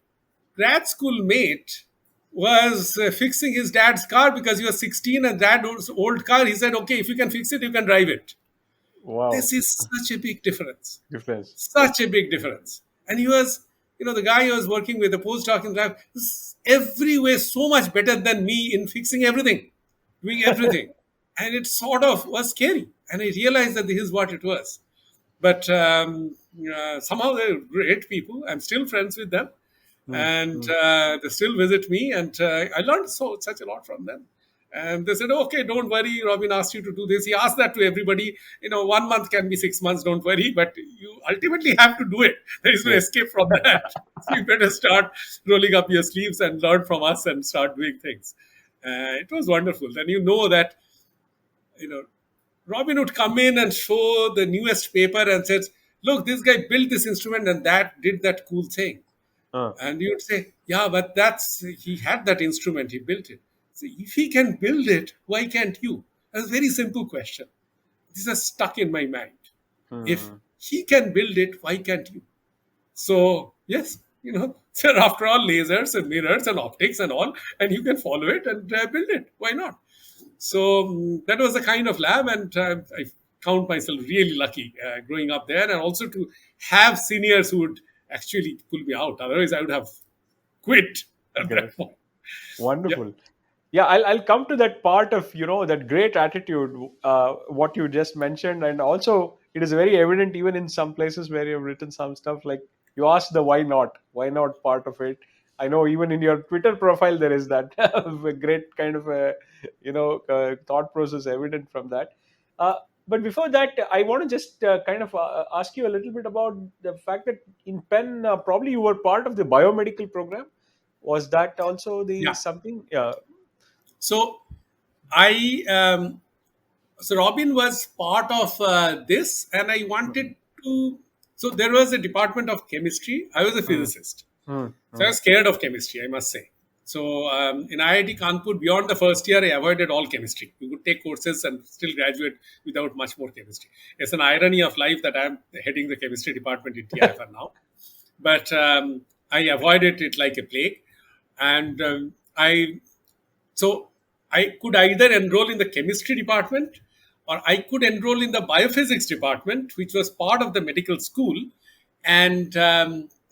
grad school mate was fixing his dad's car because he was 16 and dad's old car. He said, "Okay, if you can fix it, you can drive it." Wow. This is such a big difference. Difference. Such a big difference. And he was, the guy who was working with, the postdoc in lab, was every way so much better than me in fixing everything, doing everything. And it sort of was scary. And I realized that this is what it was. But somehow they're great people. I'm still friends with them. Mm. And Mm. they still visit me. And I learned such a lot from them. And they said, "Okay, don't worry. Robin asked you to do this." He asked that to everybody. 1 month can be 6 months, don't worry. But you ultimately have to do it. There is no Yeah. escape from that. So you better start rolling up your sleeves and learn from us and start doing things. It was wonderful. Then that, you know, Robin would come in and show the newest paper and says, "Look, this guy built this instrument and that did that cool thing." Uh, And you would say, "Yeah, but he had that instrument, he built it." So if he can build it, why can't you? That's a very simple question. This is stuck in my mind. If mm. he can build it, why can't you? So yes, so after all, lasers and mirrors and optics and all, and you can follow it and build it. Why not? So that was the kind of lab, and I count myself really lucky growing up there, and also to have seniors who would actually pull me out. Otherwise, I would have quit at Great. that point. Yeah, Wonderful. Yeah, I'll come to that part of that great attitude, what you just mentioned, and also it is very evident even in some places where you've written some stuff like you asked the why not part of it. I know even in your Twitter profile there is that a great kind of a thought process evident from that. Uh, but before that, I want to just kind of ask you a little bit about the fact that in Penn, probably you were part of the biomedical program. Was that also the yeah. something? Yeah. So I so Robin was part of this, and I wanted to. So there was a department of chemistry. I was a Mm, physicist, mm, so I mm. was scared of chemistry, I must say. So in IIT Kanpur, beyond the first year, I avoided all chemistry. You could take courses and still graduate without much more chemistry. It's an irony of life that I'm heading the chemistry department in TIFR now. But I avoided it like a plague, and so I could either enroll in the chemistry department or I could enroll in the biophysics department, which was part of the medical school. And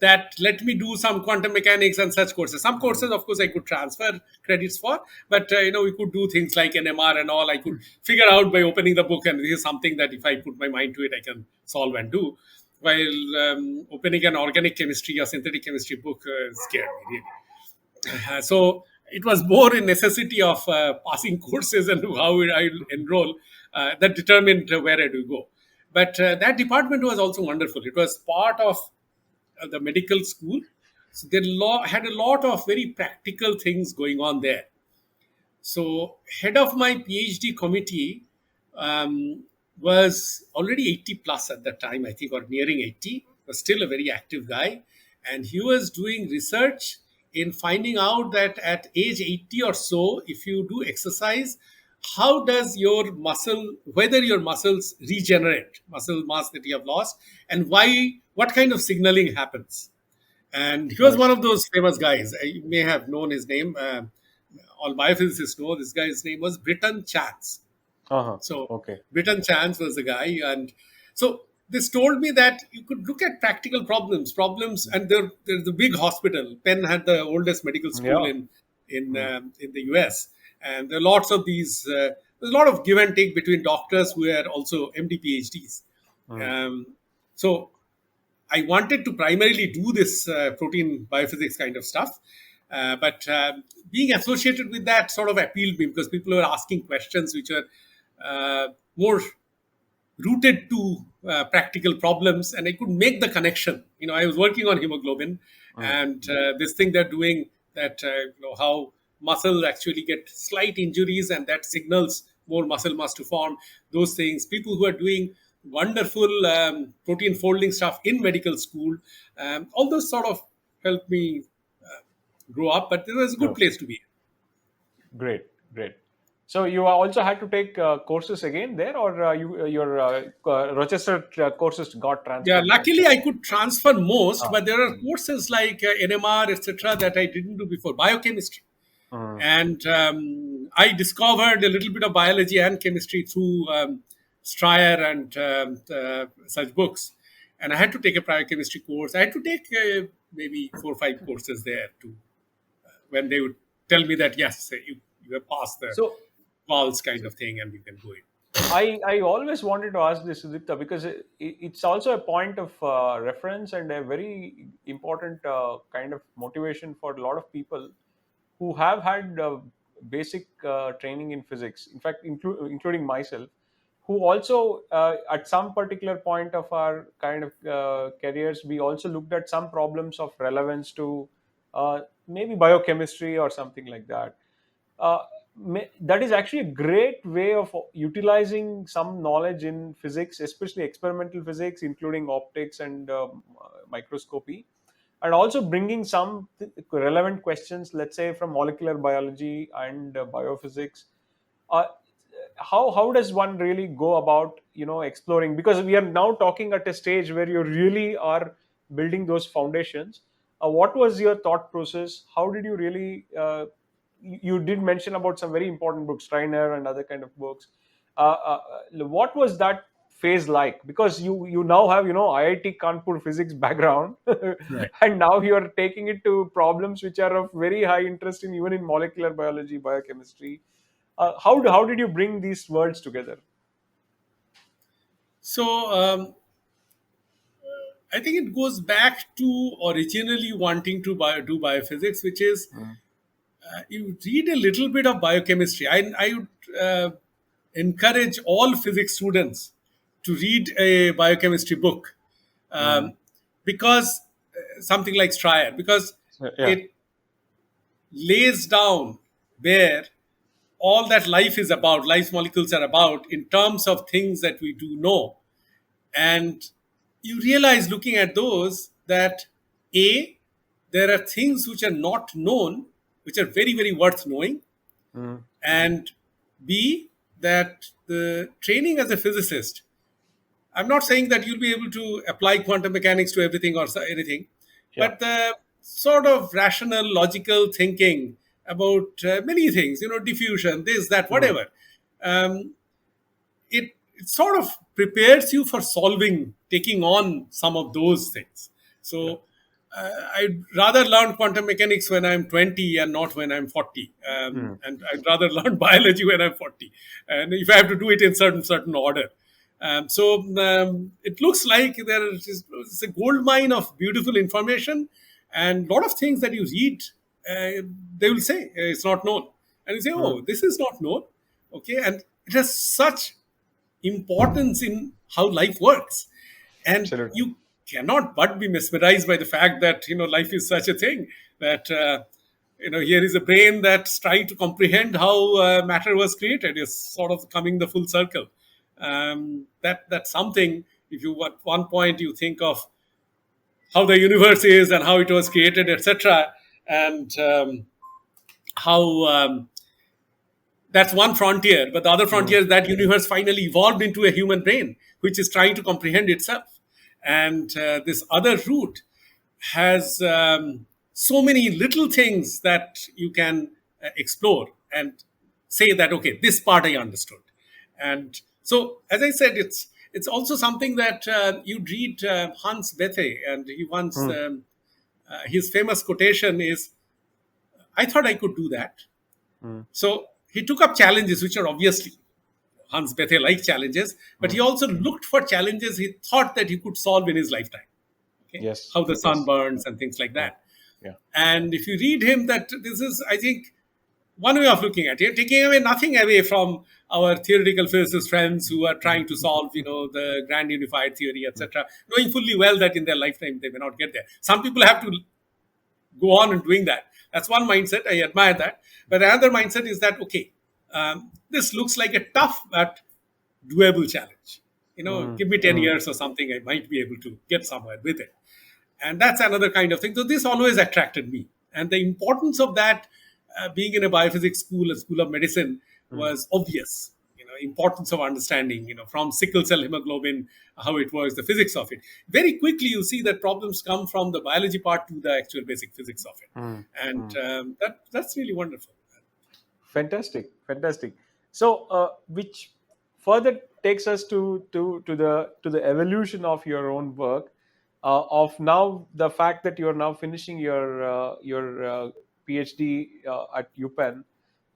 that let me do some quantum mechanics and such courses. Some courses, of course, I could transfer credits for, but we could do things like NMR and all. I could figure out by opening the book, and this is something that if I put my mind to it, I can solve and do. While opening an organic chemistry or synthetic chemistry book scared me really. So it was more a necessity of passing courses and how I enroll that determined where I do go. But that department was also wonderful. It was part of the medical school. So they had a lot of very practical things going on there. So head of my PhD committee um, was already 80 plus at that time, I think, or nearing 80. Was still a very active guy, and he was doing research in finding out that at age 80 or so, if you do exercise, how does your muscle, whether your muscles regenerate, muscle mass that you have lost, and why, what kind of signaling happens. And he was Nice. one of those famous guys. You may have known his name. All biophysicists know this guy's name was Britton Chance. Uh-huh. So Okay. Britton Chance was the guy, and so this told me that you could look at practical problems, and there's a big hospital. Penn had the oldest medical school Yeah. in the U.S., and there are lots of these. There's a lot of give and take between doctors who are also MD PhDs. Mm. Um, so I wanted to primarily do this protein biophysics kind of stuff, but being associated with that sort of appealed me because people were asking questions which are more rooted to practical problems, and I could make the connection. I was working on hemoglobin, Mm. and this thing they're doing that how muscles actually get slight injuries, and that signals more muscle mass to form. Those things, people who are doing wonderful protein folding stuff in medical school, all those sort of helped me grow up. But it was a good No. place to be. Great. Great. So you also had to take courses again there, or your Rochester courses got Yeah, transferred there? luckily I could transfer most, Ah. but there are courses like NMR, etc., that I didn't do before. Biochemistry, Mm. and I discovered a little bit of biology and chemistry through Stryer and such books. And I had to take a biochemistry course. I had to take maybe 4 or 5 courses there to when they would tell me that yes, you have passed the So quals kind of thing, and you can go in. I always wanted to ask this, Sudipta, because it's also a point of reference and a very important kind of motivation for a lot of people who have had basic training in physics. In fact, including myself, who also at some particular point of our kind of careers, we also looked at some problems of relevance to maybe biochemistry or something like that. uh, that is actually a great way of utilizing some knowledge in physics, especially experimental physics, including optics and microscopy, and also bringing some relevant questions, let's say from molecular biology and biophysics. uh, how does one really go about exploring, because we are now talking at a stage where you really are building those foundations. What was your thought process? How did you really you did mention about some very important books, Stryer and other kind of books. What was that phase like? Because you now have IIT Kanpur physics background, Right. and now you are taking it to problems which are of very high interest in even in molecular biology, biochemistry. How did you bring these worlds together? So I think it goes back to originally wanting to do biophysics, which is Mm. you read a little bit of biochemistry. I would encourage all physics students to read a biochemistry book, Mm. um, because something like Stryer, because Yeah. it lays down where all that life is about, life's molecules are about, in terms of things that we do know. And you realize looking at those that A, there are things which are not known, which are very, very worth knowing. Mm. And B, that the training as a physicist, I'm not saying that you'll be able to apply quantum mechanics to everything or anything, Yeah. but the sort of rational, logical thinking about many things, diffusion, this, that, Mm. whatever, um, it sort of prepares you for solving, taking on some of those things. Yeah. So I'd rather learn quantum mechanics when I'm 20 and not when I'm 40. Mm. And I'd rather learn biology when I'm 40. And if I have to do it in certain order. It looks like there is it's a gold mine of beautiful information, and a lot of things that you read, they will say it's not known. And you say, Mm. oh, this is not known. Okay. And it has such importance in how life works, and Absolutely. you cannot but be mesmerized by the fact that life is such a thing that here is a brain that's trying to comprehend how matter was created, is sort of coming the full circle. That's something. If you at one point you think of how the universe is and how it was created, etc., and how that's one frontier. But the other Mm. frontier is that universe finally evolved into a human brain, which is trying to comprehend itself. And this other route has so many little things that you can explore and say that, okay, this part I understood. And so, as I said, it's also something that you read Hans Bethe, and he once Mm. his famous quotation is, "I thought I could do that." Mm. So he took up challenges, which are obviously Hans Bethe like challenges, but he Mm. also looked for challenges he thought that he could solve in his lifetime. Okay, Yes. how the sun Yes. burns and things like Yeah. that. Yeah. And if you read him, that this is, I think, one way of looking at it, taking away nothing away from our theoretical physicist friends who are trying to solve, the grand unified theory, Mm. etc., knowing fully well that in their lifetime they may not get there. Some people have to go on and doing that. That's one mindset. I admire that. But another mindset is that, okay, this looks like a tough but doable challenge. Mm. Give me 10 Mm. years or something, I might be able to get somewhere with it. And that's another kind of thing. So this always attracted me. And the importance of that, being in a biophysics school, a school of medicine, Mm. was obvious. Importance of understanding, from sickle cell hemoglobin, how it works, the physics of it. Very quickly, you see that problems come from the biology part to the actual basic physics of it. Mm. And Mm. that's really wonderful. Fantastic, fantastic. So, which further takes us to the evolution of your own work. Of now, the fact that you are now finishing your PhD at UPenn,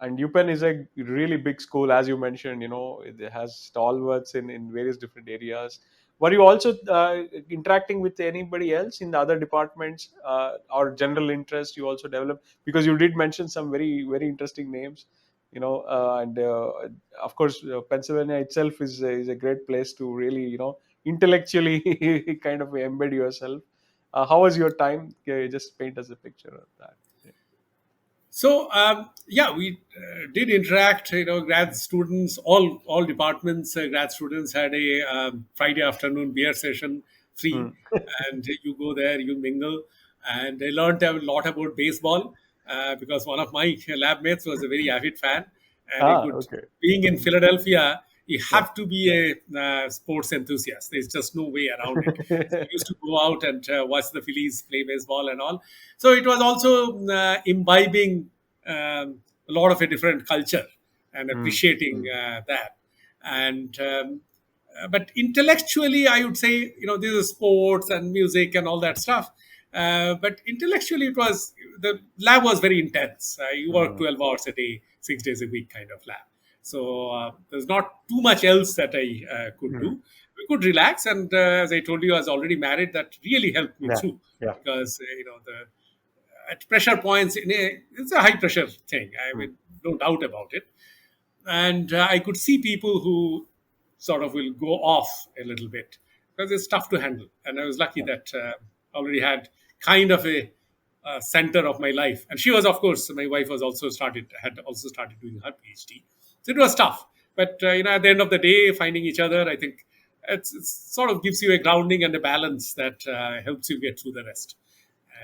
and UPenn is a really big school, as you mentioned. It has stalwarts in various different areas. Were you also interacting with anybody else in the other departments, or general interest you also developed? Because you did mention some very very interesting names, and of course, Pennsylvania itself is a great place to really, intellectually kind of embed yourself. How was your time? Just paint us a picture of that. So yeah, we did interact. Grad students, all departments, grad students had a Friday afternoon beer session free, Mm. and you go there, you mingle, and I learned a lot about baseball because one of my lab mates was a very avid fan, and he could. Okay. Being in Philadelphia, you Yeah. have to be a sports enthusiast. There's just no way around it. So we used to go out and watch the Phillies play baseball and all. So it was also imbibing a lot of a different culture and Mm. appreciating Mm. that. And but intellectually, I would say, this is sports and music and all that stuff. But intellectually, it was the lab was very intense. You work Mm. 12 hours a day, 6 days a week kind of lab. So there's not too much else that I could Mm. do. We could relax, and as I told you, I was already married. That really helped me Yeah. through Yeah. because the at pressure points it's a high pressure thing. I Mm. mean, no doubt about it. And I could see people who sort of will go off a little bit because it's tough to handle. And I was lucky Yeah. that I already had kind of a center of my life. And she was, of course, my wife was also had also started doing her PhD. So it was tough. But at the end of the day, finding each other, I think it's sort of gives you a grounding and a balance that helps you get through the rest.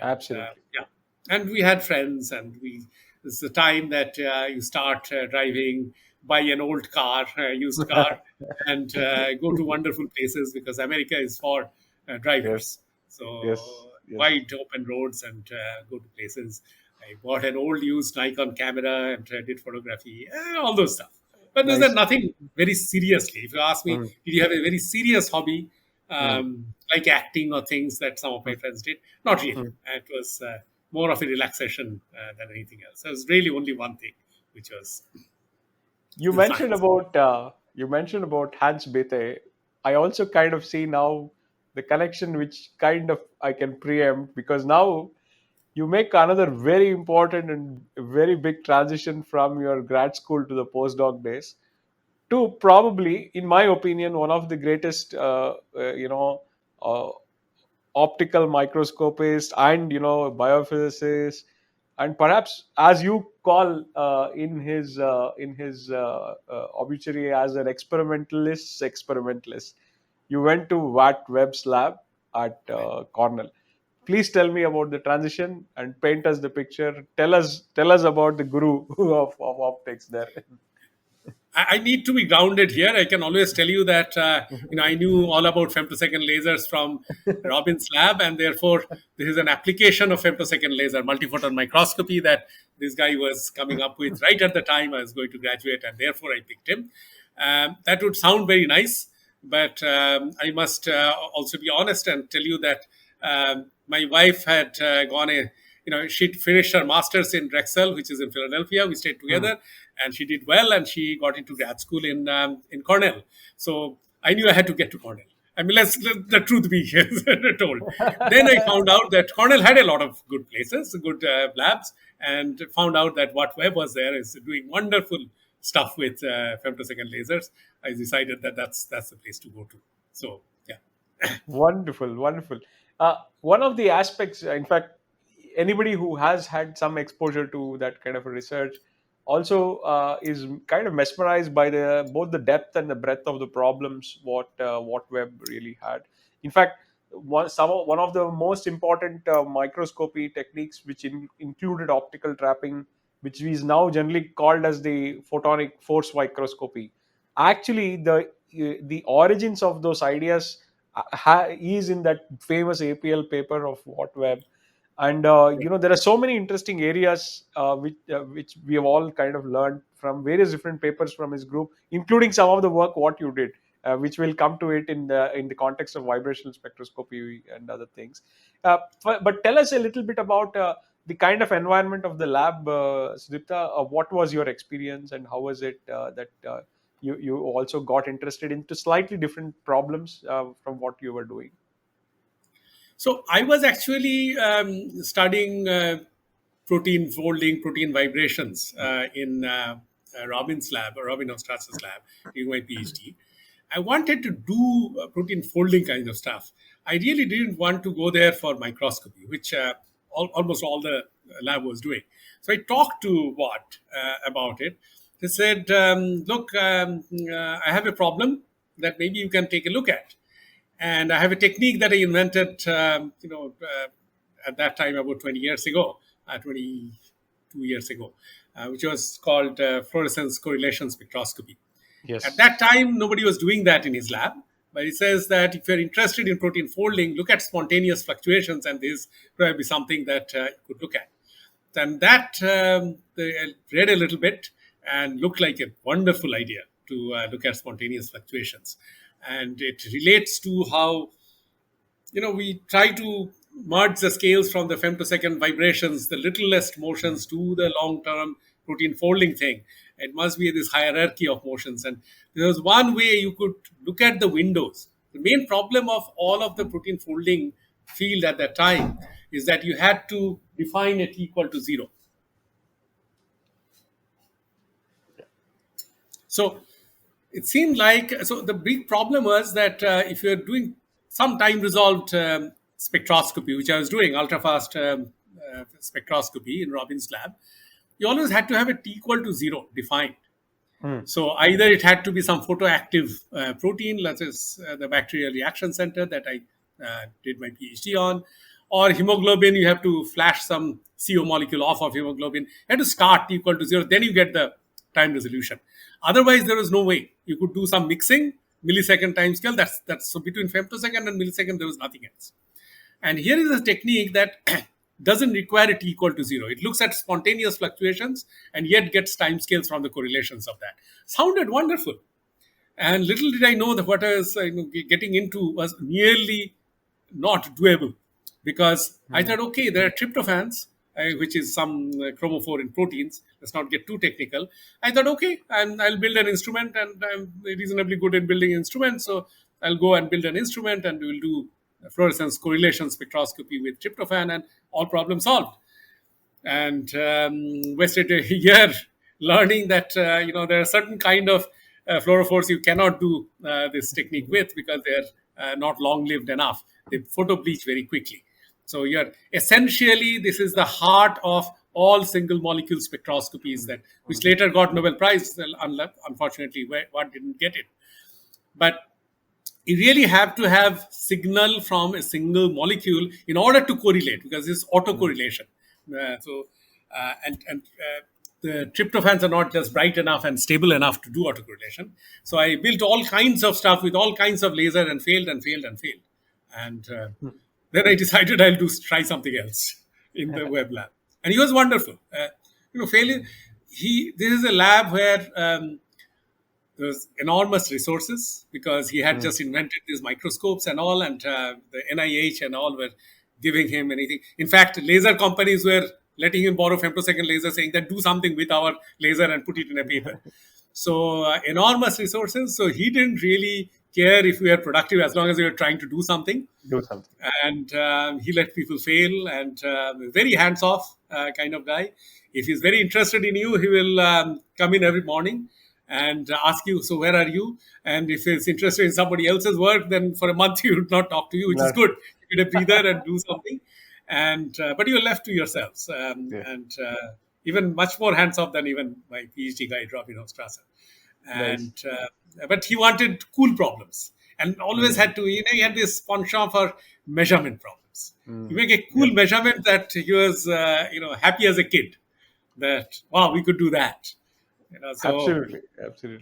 And Absolutely. yeah, and we had friends, and we this is the time that you start driving, buy an old car, used car, and go to wonderful places because America is for Yes. drivers. Yes. So Yes. wide open roads and go to places. I bought an old used Nikon camera and did photography, all those stuff. But there's Nice. nothing very seriously. If you ask me, Mm. did you have a very serious hobby? Mm, like acting or things that some of my mm, friends did. Not really. mm. It was more of a relaxation than anything else. There was really only one thing, which was You the mentioned science. about Hans Bethe. I also kind of see now the connection, which kind of I can preempt, because now you make another very important and very big transition from your grad school to the postdoc days to probably, in my opinion, one of the greatest, uh, optical microscopist and biophysicist, and perhaps, as you call in his obituary, as an experimentalist. You went to Watt Webb's lab at Cornell. Please tell me about the transition and paint us the picture. Tell us about the guru of optics there. I need to be grounded here. I can always tell you that I knew all about femtosecond lasers from Robin's lab, and therefore this is an application of femtosecond laser multiphoton microscopy that this guy was coming up with right at the time I was going to graduate, and therefore I picked him. That would sound very nice, but I must also be honest and tell you that my wife had gone a she'd finished her master's in Drexel, which is in Philadelphia. We stayed Hmm. together, and she did well, and she got into grad school in Cornell. So I knew I had to get to Cornell. I mean, let's let the truth be told. Then I found out that Cornell had a lot of good places, good labs, and found out that what Webb was there is doing wonderful stuff with femtosecond lasers. I decided that that's the place to go to. So yeah. Wonderful, wonderful. One of the aspects, in fact, anybody who has had some exposure to that kind of a research also is kind of mesmerized by the both the depth and the breadth of the problems what Webb really had. In fact, one of the most important microscopy techniques, which included optical trapping, which is now generally called as the photonic force microscopy. Actually, the origins of those ideas is in that famous APL paper of What Web. And there are so many interesting areas which we have all kind of learned from various different papers from his group, including some of the work what you did, which will come to it in the context of vibrational spectroscopy and other things. But tell us a little bit about the kind of environment of the lab, Sudipta. What was your experience, and how was it that you also got interested into slightly different problems from what you were doing? So I was actually studying protein folding, protein vibrations in Robin's lab, or Robin Ostratz's lab, during my PhD. I wanted to do protein folding kind of stuff. I really didn't want to go there for microscopy, which almost all the lab was doing. So I talked to Watt about it. He said, "Look, I have a problem that maybe you can take a look at." And I have a technique that I invented, at that time about 20 years ago, 22 years ago, which was called fluorescence correlation spectroscopy. At Yes. that time, nobody was doing that in his lab, but he says that if you're interested in protein folding, look at spontaneous fluctuations, and this probably something that you could look at. And that I read a little bit and looked like a wonderful idea to look at spontaneous fluctuations. And it relates to how we try to merge the scales from the femtosecond vibrations, the littlest motions, to the long-term protein folding thing. It must be this hierarchy of motions. And there was one way you could look at the windows. The main problem of all of the protein folding field at that time is that you had to define it equal to zero. So it seemed like, so the big problem was that if you're doing some time resolved spectroscopy, which I was doing, ultra fast spectroscopy in Robin's lab, you always had to have it equal to zero defined. Hmm. So either it had to be some photoactive protein, let's say the bacterial reaction center that I did my PhD on, or hemoglobin. You have to flash some CO molecule off of hemoglobin. You have to start equal to zero, then you get the time resolution. Otherwise, there was no way. You could do some mixing, millisecond time scale. That's so between femtosecond and millisecond, there was nothing else. And here is a technique that doesn't require it equal to zero. It looks at spontaneous fluctuations and yet gets timescales from the correlations of that. Sounded wonderful. And little did I know that what I was getting into was nearly not doable, because I thought, okay, there are tryptophans, which is some chromophore in proteins. Let's not get too technical. I thought, okay, I'll build an instrument, and I'm reasonably good in building instruments, so I'll go and build an instrument, and we'll do fluorescence correlation spectroscopy with tryptophan, and all problems solved. And wasted a year learning that there are certain kind of fluorophores you cannot do this technique with, because they're not long lived enough. They photo bleach very quickly. So you're essentially, this is the heart of all single molecule spectroscopies, that which later got Nobel Prize. Well, unfortunately, one didn't get it. But you really have to have signal from a single molecule in order to correlate, because it's autocorrelation. And the tryptophans are not just bright enough and stable enough to do autocorrelation. So I built all kinds of stuff with all kinds of laser, and failed and failed and failed. And then I decided I'll try something else in the web lab. And he was wonderful. Failure. This is a lab where there was enormous resources, because he had just invented these microscopes and all, and the NIH and all were giving him anything. In fact, laser companies were letting him borrow femtosecond laser, saying that do something with our laser and put it in a paper. So enormous resources. So he didn't really care if we were productive, as long as we were trying to do something. Do something. And he let people fail, and very hands-off kind of guy. If he's very interested in you, he will come in every morning and ask you, so where are you? And if he's interested in somebody else's work, then for a month he would not talk to you, which is good. You get a breather and do something. And but you're left to yourselves. And even much more hands-off than even my PhD guy, Robin Strasser. And but he wanted cool problems, and always had to, he had this penchant for measurement problems. You make a cool measurement that he was happy as a kid, that wow, we could do that. So Absolutely.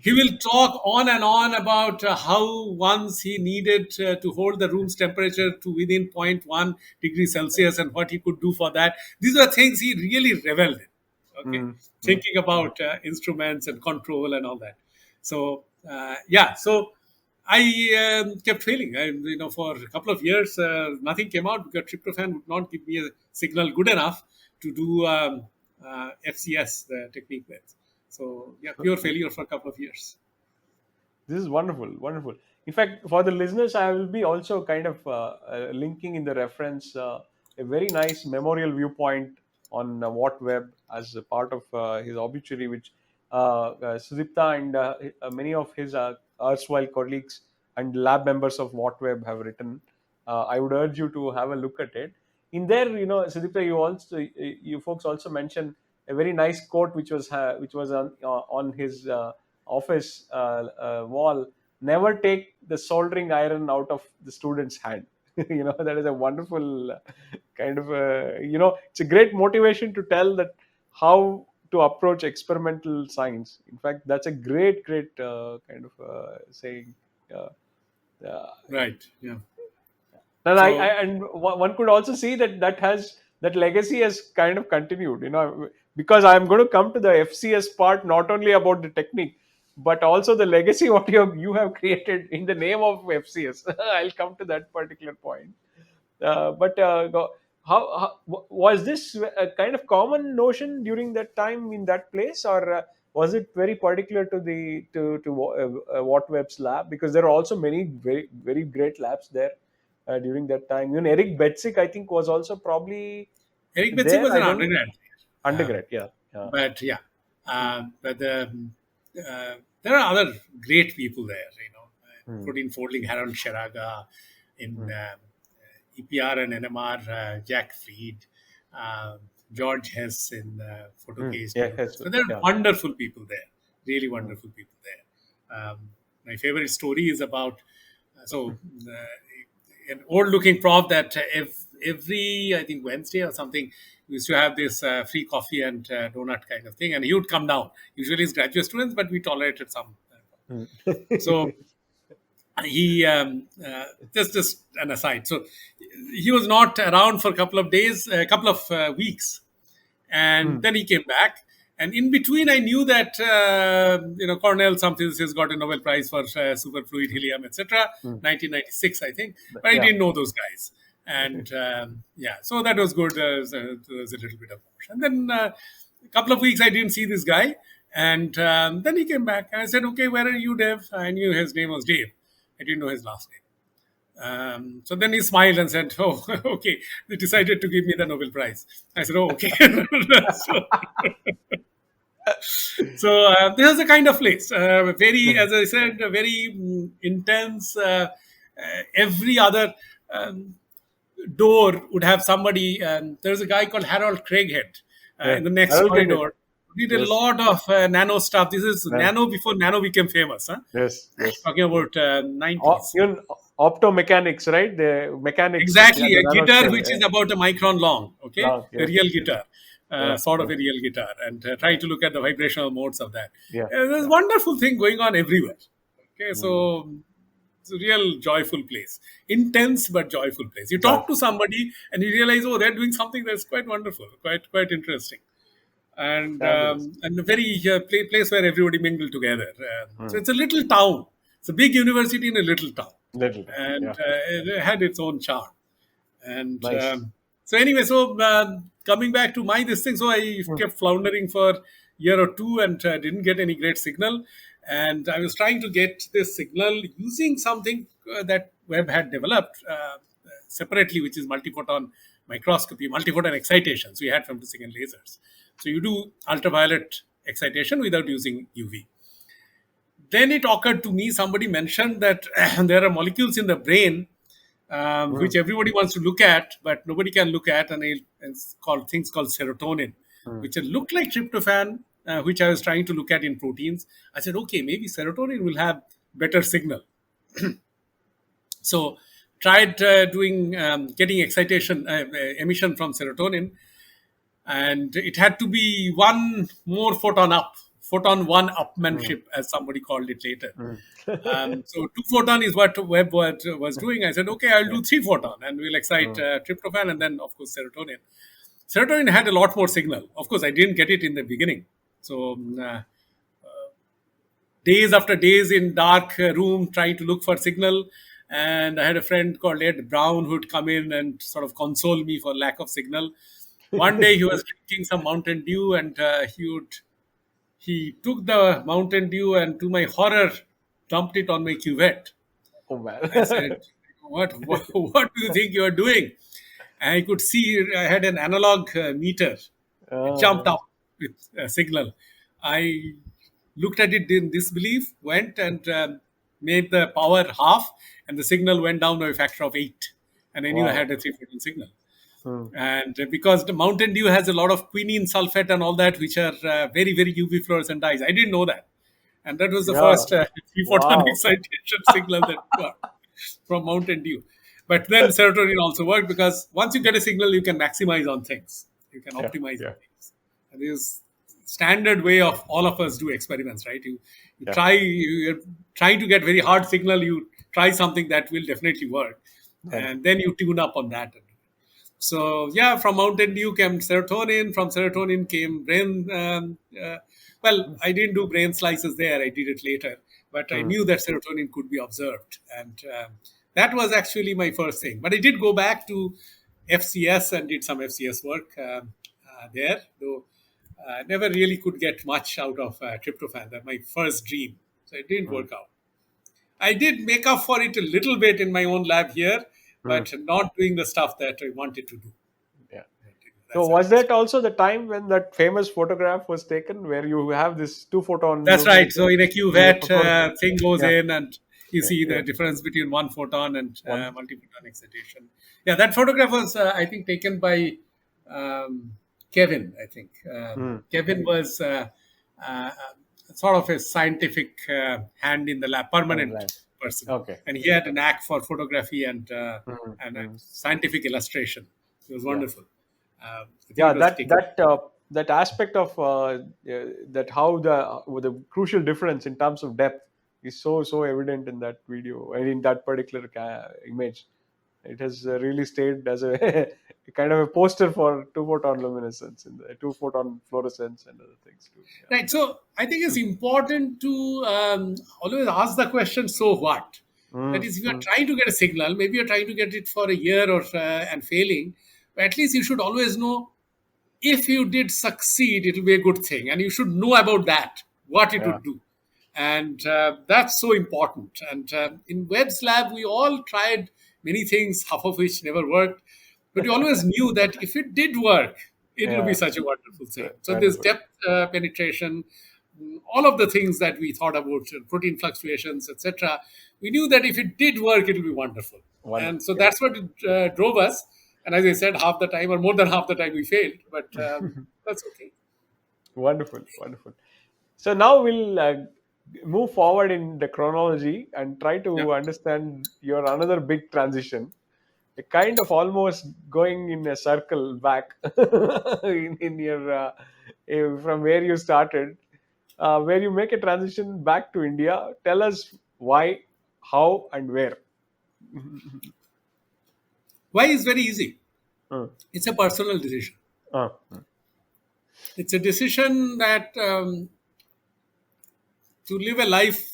he will talk on and on about how once he needed to hold the room's temperature to within zero point 0.1 degree Celsius, and what he could do for that. These are things he really reveled in. Okay, thinking about instruments and control and all that. So so I kept failing. For a couple of years, nothing came out, because tryptophan would not give me a signal good enough to do FCS, the technique with. So pure failure for a couple of years. This is wonderful. In fact, for the listeners, I will be also kind of linking in the reference a very nice memorial viewpoint on WhatWeb as a part of his obituary, which Sudipta and many of his erstwhile colleagues and lab members of WhatWeb have written. I would urge you to have a look at it. In there, Sudipta, you folks also mentioned a very nice quote which was on his office wall. Never take the soldering iron out of the student's hand. That is a wonderful kind of it's a great motivation to tell that how to approach experimental science. In fact, that's a great kind of saying. Uh, uh, Right. Yeah. and So and one could also see that legacy has kind of continued, because I'm going to come to the FCS part, not only about the technique, but also the legacy what you have created in the name of FCS. I'll come to that particular point. But was this a kind of common notion during that time in that place, or was it very particular to the to WhatWeb's lab? Because there are also many very very great labs there during that time. Even Eric Betsick, I think, was also probably Eric Betzig there. was I an don't know. undergrad. Um, Undergrad, yeah. but but there are other great people there. Protein folding, Harold Sharaga, in EPR and NMR, Jack Fried, George Hess in photocase. So there are wonderful people there, really wonderful people there. My favorite story is about an old-looking prof that every I think Wednesday or something we used to have this free coffee and donut kind of thing, and he would come down. Usually it's graduate students, but we tolerated some. So he just an aside. So he was not around for a couple of days, a couple of weeks, and then he came back. And in between, I knew that Cornell some physicists got a Nobel Prize for superfluid helium, etc. Mm. 1996, I think, but I Yeah. didn't know those guys. And yeah, so that was good. There was a little bit of push. And then a couple of weeks, I didn't see this guy, and then he came back, and I said, "Okay, where are you, Dev?" I knew his name was Dave. I didn't know his last name. So then he smiled and said, "Oh, okay." They decided to give me the Nobel Prize. I said, "Oh, okay." so, this is a kind of place, very, Mm. as I said, very intense. Every other door would have somebody. There's a guy called Harold Craighead Yeah. in the next Harold Gregory. corridor. Did a Yes. lot of nano stuff. This is Yeah. nano before nano became famous. Huh? Yes. Yes. Talking about 90s. Even optomechanics, right? The mechanics of Exactly, the a guitar nanoscale. which is about a micron long, okay? Long. A Yes. real guitar, Yeah. sort of Yeah. a real guitar, and trying to look at the vibrational modes of that. Yeah. There's wonderful thing going on everywhere. Okay, Mm. so it's a real joyful place, intense but joyful place. You Joy. talk to somebody and you realize, oh, they're doing something that's quite wonderful, quite interesting, Fabulous. and a very place where everybody mingle together. So Mm. it's a little town. It's a big university in a little town, Little. and Yeah. it had its own charm. And Nice. so anyway, so coming back to my this thing, so I Mm. kept floundering for a year or two and didn't get any great signal. And I was trying to get this signal using something that Webb had developed separately, which is multiphoton microscopy, multiphoton excitations we had from the second lasers. So you do ultraviolet excitation without using UV. Then it occurred to me, somebody mentioned that there are molecules in the brain Mm. which everybody wants to look at, but nobody can look at, and it's called things called serotonin, Mm. which look like tryptophan, which I was trying to look at in proteins. I said, okay, maybe serotonin will have better signal. So tried doing getting excitation emission from serotonin, and it had to be one more photon up, photon one Mm. upmanship, as somebody called it later. Mm. So two photon is what Webb was doing. I said, okay, I'll Yeah. do three photon, and we'll excite Mm. tryptophan, and then of course serotonin. Serotonin had a lot more signal. Of course, I didn't get it in the beginning. So days after days in dark room trying to look for signal. And I had a friend called Ed Brown who'd come in and sort of console me for lack of signal. One day he was drinking some Mountain Dew, and he took the Mountain Dew and, to my horror, dumped it on my cuvette. Oh man. I said, what do you think you are doing? And I could see I had an analog meter. It jumped Uh, up with a signal. I looked at it in disbelief, went and made the power half, and the signal went down by a factor of 8. And I knew I wow. had a 3-photon signal. Mm. And because the Mountain Dew has a lot of quinine sulfate and all that, which are very, very UV fluorescent dyes. I didn't know that. And that was the Yeah. first 3-photon Wow. excitation signal that got from Mountain Dew. But then serotonin also worked, because once you get a signal, you can maximize on things. You can Yeah. optimize on Yeah. things. And this is standard way of all of us do experiments, right? You Yeah. try, you're trying to get very hard signal, you try something that will definitely work. Right. And then you tune up on that. So yeah, from Mountain Dew came serotonin. From serotonin came brain. Well, I didn't do brain slices there. I did it later, but I Mm. knew that serotonin could be observed, and that was actually my first thing. But I did go back to FCS and did some FCS work there, though never really could get much out of tryptophan. That's my first dream, so it didn't Mm. work out. I did make up for it a little bit in my own lab here, Mm. but not doing the stuff that I wanted to do. Yeah. So That's how was it is. that also the time when that famous photograph was taken, where you have this two photon That's right. So luminescence in a in the cuvette, photon? thing goes Yeah. in, and you Yeah. see Yeah. the difference between one photon and One. multi-photon excitation. Yeah, that photograph was, I think, taken by Kevin. I think Mm. Kevin was uh, sort of a scientific hand in the lab, And permanent like, person, okay. and he had a knack for photography Mm. and Mm. scientific illustration. It was Yeah. wonderful. I think Yeah. it was That taken. that that aspect of that how the crucial difference in terms of depth is so evident in that video and in that particular image. It has really stayed as a kind of a poster for two photon luminescence in the two photon fluorescence and other things too. Right. So I think it's important to always ask the question, so what? Yeah. That is, if you are trying to get a signal, maybe you're trying to get it for a year or and failing, but at least you should always know if you did succeed, it will be a good thing. And you should know about that, what it Yeah. would do. And that's so important. And in Webb's lab, we all tried many things, half of which never worked. But we always knew that if it did work, it will be Yeah. such a wonderful thing. So this Wonderful. depth penetration, all of the things that we thought about, protein fluctuations, etc., we knew that if it did work, it will be wonderful. And Wonderful. so Yeah. that's what it, drove us. And as I said, half the time or more than half the time we failed, but that's okay. Wonderful. Wonderful. So now we'll move forward in the chronology and try Yeah. to understand your another big transition, a kind of almost going in a circle back in your from where you started, where you make a transition back to India. Tell us why, how, and where. Why is very easy. Uh, It's a personal decision. uh, It's a decision that to live a life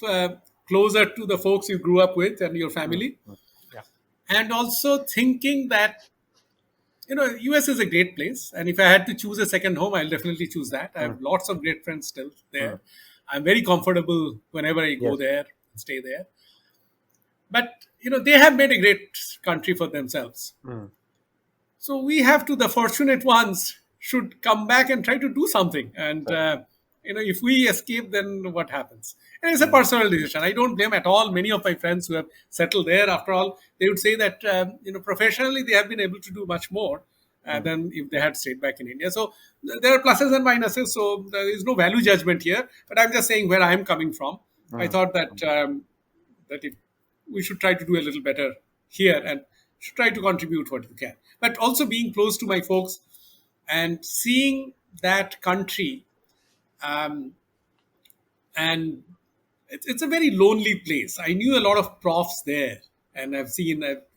closer to the folks you grew up with and your uh, family, yeah. and also thinking that US is a great place, and if I had to choose a second home, I'll definitely choose that. I Uh, have lots of great friends still uh, there. I'm very comfortable whenever I go yes. there and stay there. But they have made a great country for themselves. Uh, So we have to, the fortunate ones should come back and try to do something. And right. if we escape, then what happens? And it's a Mm, personal decision. I don't blame at all many of my friends who have settled there. After all, they would say that professionally they have been able to do much more mm, than if they had stayed back in India. So there are pluses and minuses. So there is no value judgment here. But I'm just saying where I'm coming from. I mm, thought that if we should try to do a little better here and should try to contribute what we can. But also being close to my folks and seeing that country, um, and it's a very lonely place. I knew a lot of profs there, and I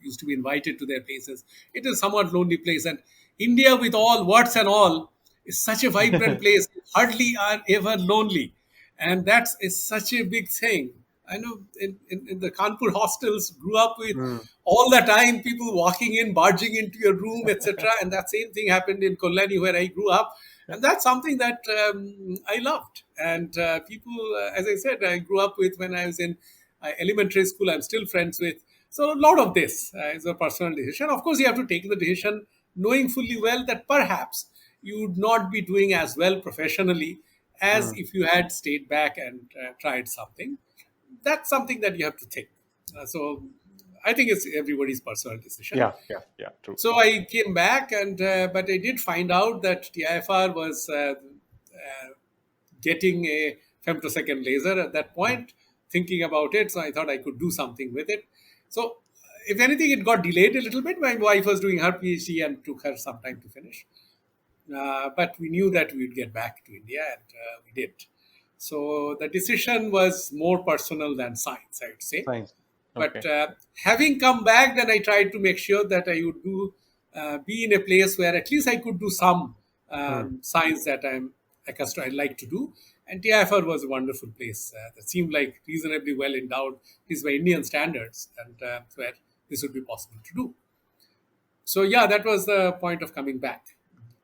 used to be invited to their places. It is somewhat lonely place, and India, with all warts and all, is such a vibrant place. Hardly are ever lonely, and that's is such a big thing. I know in the Kanpur hostels, grew up with mm, all the time people walking in, barging into your room, etc. And that same thing happened in Kolani, where I grew up, and that's something that I loved. And people, as I said, I grew up with when I was in elementary school. I'm still friends with. So a lot of this is a personal decision. Of course, you have to take the decision knowing fully well that perhaps you would not be doing as well professionally as mm. if you had stayed back and tried something. That's something that you have to think. So I think it's everybody's personal decision. Yeah, yeah, yeah, true. So I came back, and but I did find out that TIFR was getting a femtosecond laser at that Mm, point. Thinking about it, so I thought I could do something with it. So if anything, it got delayed a little bit. My wife was doing her PhD and took her some time to finish. But we knew that we would get back to India, and we did. So the decision was more personal than science, I would say. science. But Okay. having come back, then I tried to make sure that I would be in a place where at least I could do some Mm, science that I'm accustomed, I like to do. And TIFR was a wonderful place that seemed like reasonably well endowed, at least by Indian standards, and where this would be possible to do. So yeah, that was the point of coming back.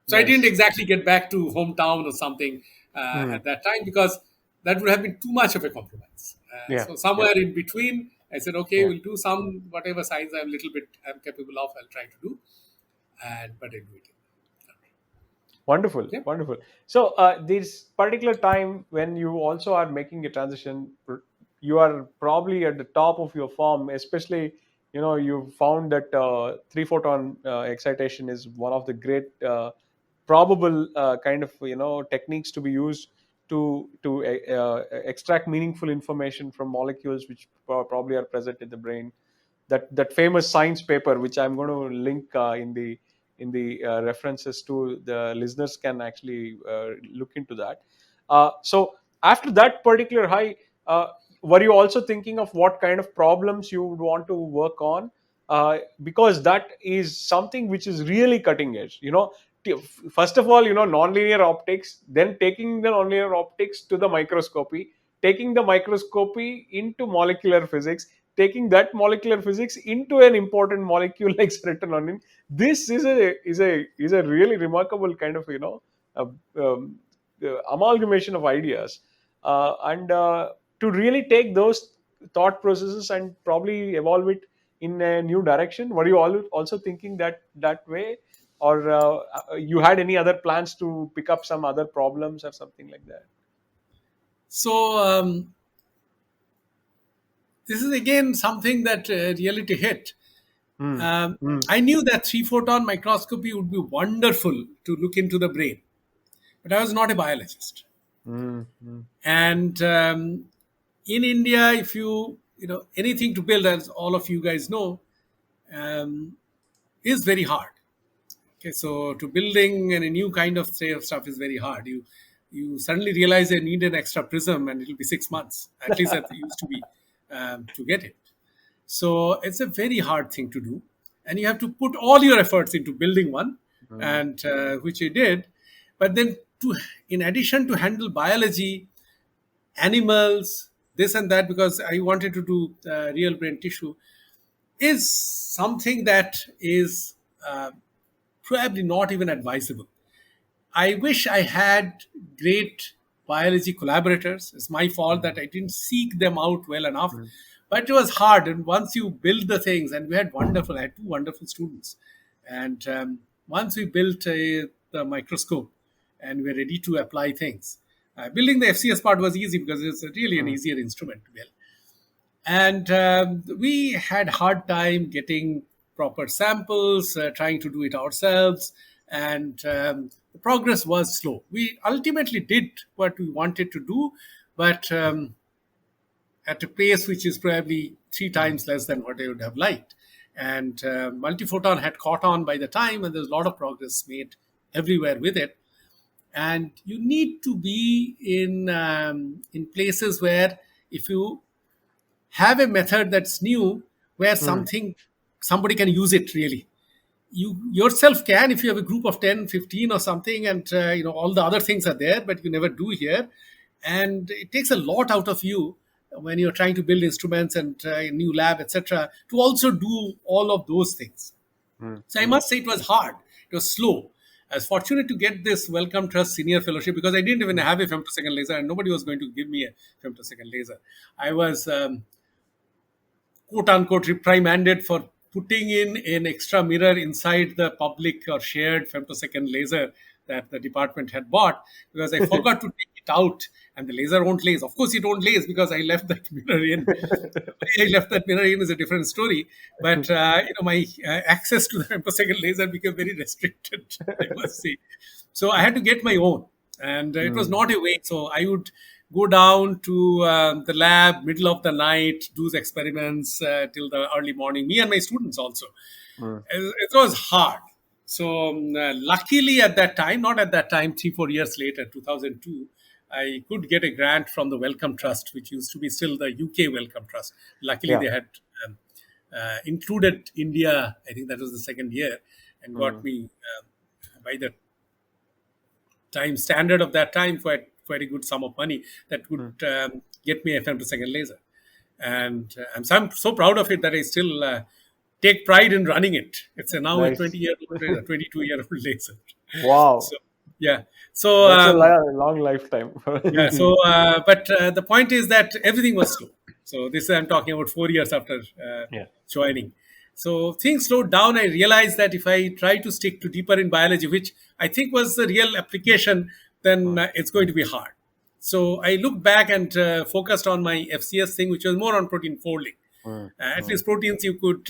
So I didn't nice. exactly get back to hometown or something Mm, at that time, because that would have been too much of a compromise. yeah, So yeah, somewhere in between, I said, okay, yeah. we'll do some whatever science I'm capable of. I'll try to do, and but I do it. Wonderful, Yeah. wonderful. So, this particular time when you also are making a transition, you are probably at the top of your form, especially, you found that three photon excitation is one of the great probable kind of, techniques to be used to extract meaningful information from molecules which probably are present in the brain. That famous science paper, which I'm going to link in the references to, the listeners can actually look into that. So after that particular high, were you also thinking of what kind of problems you would want to work on, because that is something which is really cutting edge. First of all, nonlinear optics, then taking the nonlinear optics to the microscopy, taking the microscopy into molecular physics, taking that molecular physics into an important molecule like serotonin. This is a really remarkable kind of uh, um, amalgamation of ideas, and to really take those thought processes and probably evolve it in a new direction. Were you also thinking that way, or you had any other plans to pick up some other problems or something like that? So this is again something that reality hit. Hmm. Um, Hmm. I knew that three photon microscopy would be wonderful to look into the brain, but I was not a biologist. Hmm. Hmm. And in India, if you know anything to build, as all of you guys know, um, is very hard. Okay, so to building and a new kind of say of stuff is very hard. You suddenly realize you need an extra prism, and it'll be 6 months at least that used to be to get it. So it's a very hard thing to do, and you have to put all your efforts into building one, Hmm. and which you did. But then, in addition to handle biology, animals, this and that, because I wanted to do real brain tissue, is something that is probably not even advisable. I wish I had great biology collaborators. It's my fault that I didn't seek them out well enough. Hmm. But it was hard. And once you build the things, and I had two wonderful students. And once we built the microscope and we're ready to apply things, building the FCS part was easy because it's really an Hmm. easier instrument to build. And we had hard time getting proper samples, trying to do it ourselves, and the progress was slow. We ultimately did what we wanted to do, but at a pace which is probably three Hmm. times less than what I would have liked. And multiphoton had caught on by the time, and there's a lot of progress made everywhere with it. And you need to be in places where, if you have a method that's new, where Hmm. somebody can use it really. You yourself can, if you have a group of 10, 15, or something, and all the other things are there, but you never do here. And it takes a lot out of you when you're trying to build instruments and a new lab, etc., to also do all of those things. Hmm. So I Hmm. must say it was hard. It was slow. I was fortunate to get this Wellcome Trust Senior Fellowship because I didn't even Hmm. have a femtosecond laser, and nobody was going to give me a femtosecond laser. I was quote unquote reprimanded for putting in an extra mirror inside the public or shared femtosecond laser that the department had bought, because I forgot to take it out, and the laser won't laze. Of course, it won't laze because I left that mirror in. Why I left that mirror in is a different story. But my access to the femtosecond laser became very restricted, I must say. So I had to get my own, and it was Hmm. not a way. So I would go down to the lab middle of the night, do the experiments till the early morning. Me and my students also. Hmm. It was hard. So luckily at that time, not at that time, 3 4 years later, 2002, I could get a grant from the Wellcome Trust, which used to be still the UK Wellcome Trust. Luckily, Yeah. they had um, included India. I think that was the second year, and got Hmm. me by the time standard of that time quite a good sum of money that would Hmm. get me a femtosecond laser. And I'm so proud of it that I still take pride in running it. It's now a Nice. 20-year old, 22-year-old laser. Wow. So yeah. So That's a long lifetime. yeah. So but the point is that everything was slow. So this I'm talking about 4 years after Yeah. joining. So things slowed down. I realized that if I try to stick to deeper in biology, which I think was the real application, then Hmm. it's going to be hard. So I looked back and focused on my FCS thing, which was more on protein folding. Hmm. At Hmm. least proteins you could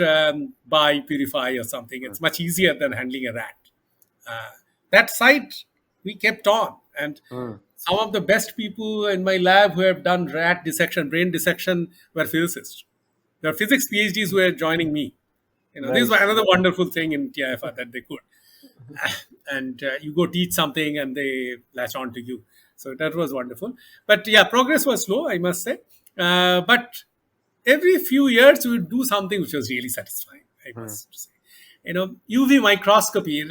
buy, purify, or something. It's much easier than handling a rat. That side we kept on, and Hmm. some of the best people in my lab who have done rat dissection, brain dissection, were physicists. There are physics PhDs who were joining me. This was Nice. another wonderful thing in TIFR that they could. And you go teach something and they latch on to you. So that was wonderful. But yeah, progress was slow, I must say. But every few years we would do something which was really satisfying. I mm, must say. UV microscopy.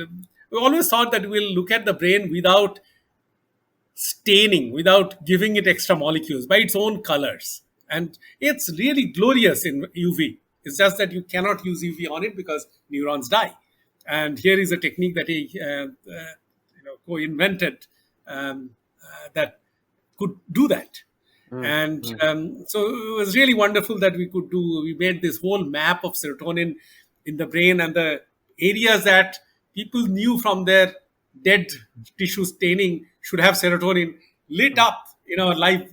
We always thought that we'll look at the brain without staining, without giving it extra molecules by its own colors. And it's really glorious in UV. It's just that you cannot use UV on it because neurons die. And here is a technique that he co-invented, that could do that. mm, And mm. so it was really wonderful that we made this whole map of serotonin in the brain, and the areas that people knew from their dead tissue staining should have serotonin lit up in our live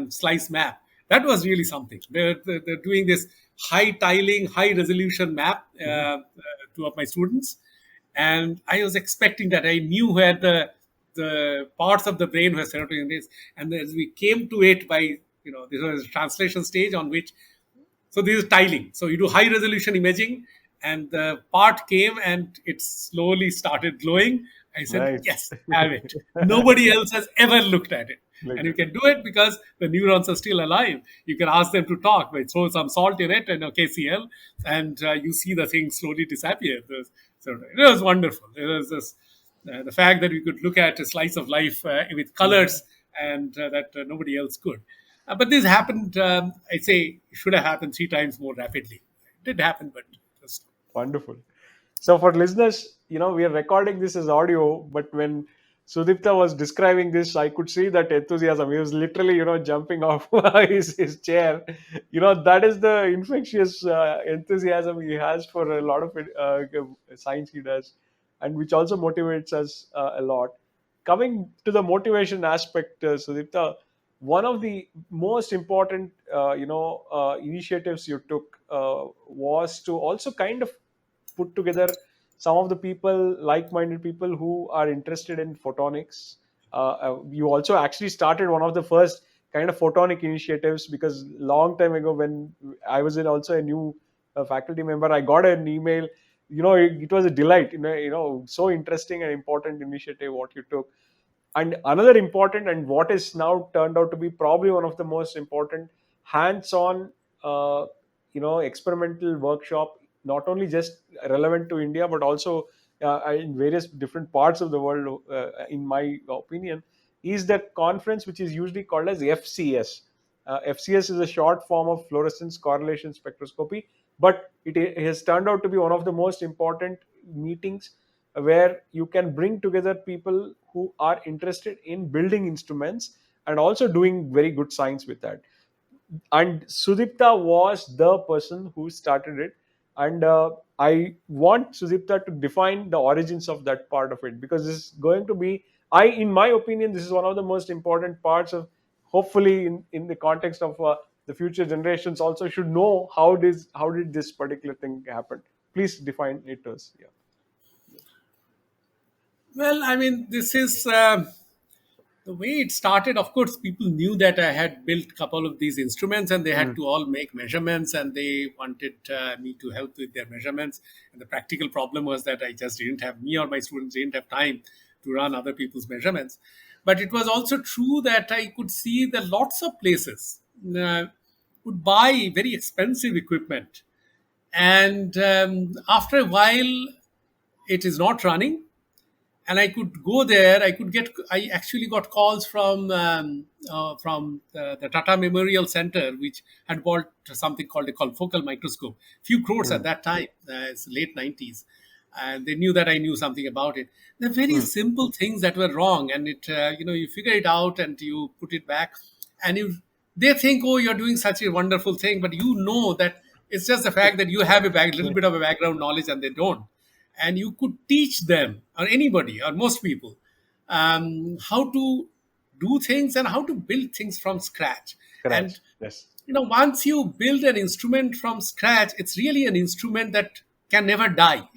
slice map. That was really something. They're doing this high tiling, high resolution map, two of my students, and I was expecting that. I knew where the parts of the brain where serotonin is, and as we came to it by this was a translation stage on which, so this is tiling. So you do high resolution imaging, and the part came and it slowly started glowing. I said, Nice. yes, have it. Nobody else has ever looked at it. Like And you that. can do it because the neurons are still alive. You can ask them to talk by throw some salt in it and a KCl, and you see the thing slowly disappear. So it was wonderful. It was just, the fact that we could look at a slice of life with colors, and that nobody else could. But this happened, I say, it should have happened 3 times more rapidly. It did happen, but it was. Wonderful. So for listeners, we are recording this as audio, but when Sudipta was describing this, I could see that enthusiasm. He was literally, jumping off his chair. That is the infectious enthusiasm he has for a lot of science he does, and which also motivates us a lot. Coming to the motivation aspect, Sudipta, one of the most important, initiatives you took was to also kind of put together some of the people, like-minded people who are interested in photonics. You also actually started one of the first kind of photonic initiatives, because long time ago when I was in also a new faculty member, I got an email. It was a delight. So interesting and important initiative what you took. And another important, and what is now turned out to be probably one of the most important, hands-on experimental workshop, not only just relevant to India but also in various different parts of the world, in my opinion, is the conference which is usually called as FCS. FCS is a short form of fluorescence correlation spectroscopy, but it has turned out to be one of the most important meetings where you can bring together people who are interested in building instruments and also doing very good science with that. And Sudipta was the person who started it. And I want Sudipta to define the origins of that part of it, because this is going to be, in my opinion, this is one of the most important parts of, hopefully in the context of the future generations also should know how did this particular thing happen. Please define it to us. Yeah. Well, I mean, this is the way it started. Of course, people knew that I had built a couple of these instruments, and they had Mm, to all make measurements, and they wanted me to help with their measurements. And the practical problem was that I just didn't have, me or my students didn't have time to run other people's measurements. But it was also true that I could see that lots of places would buy very expensive equipment, and after a while it is not running, and I could go there. I actually got calls from the Tata Memorial Center, which had bought something called a confocal microscope, few crores at mm, that time. It's late 90s, and they knew that I knew something about it. They're very mm, simple things that were wrong, and you figure it out and you put it back, and they think, oh, you're doing such a wonderful thing, but you know that it's just the fact that you have little bit of a background knowledge and they don't, and you could teach them or anybody or most people how to do things and how to build things from scratch. Scratch. And Yes. once you build an instrument from scratch, it's really an instrument that can never die.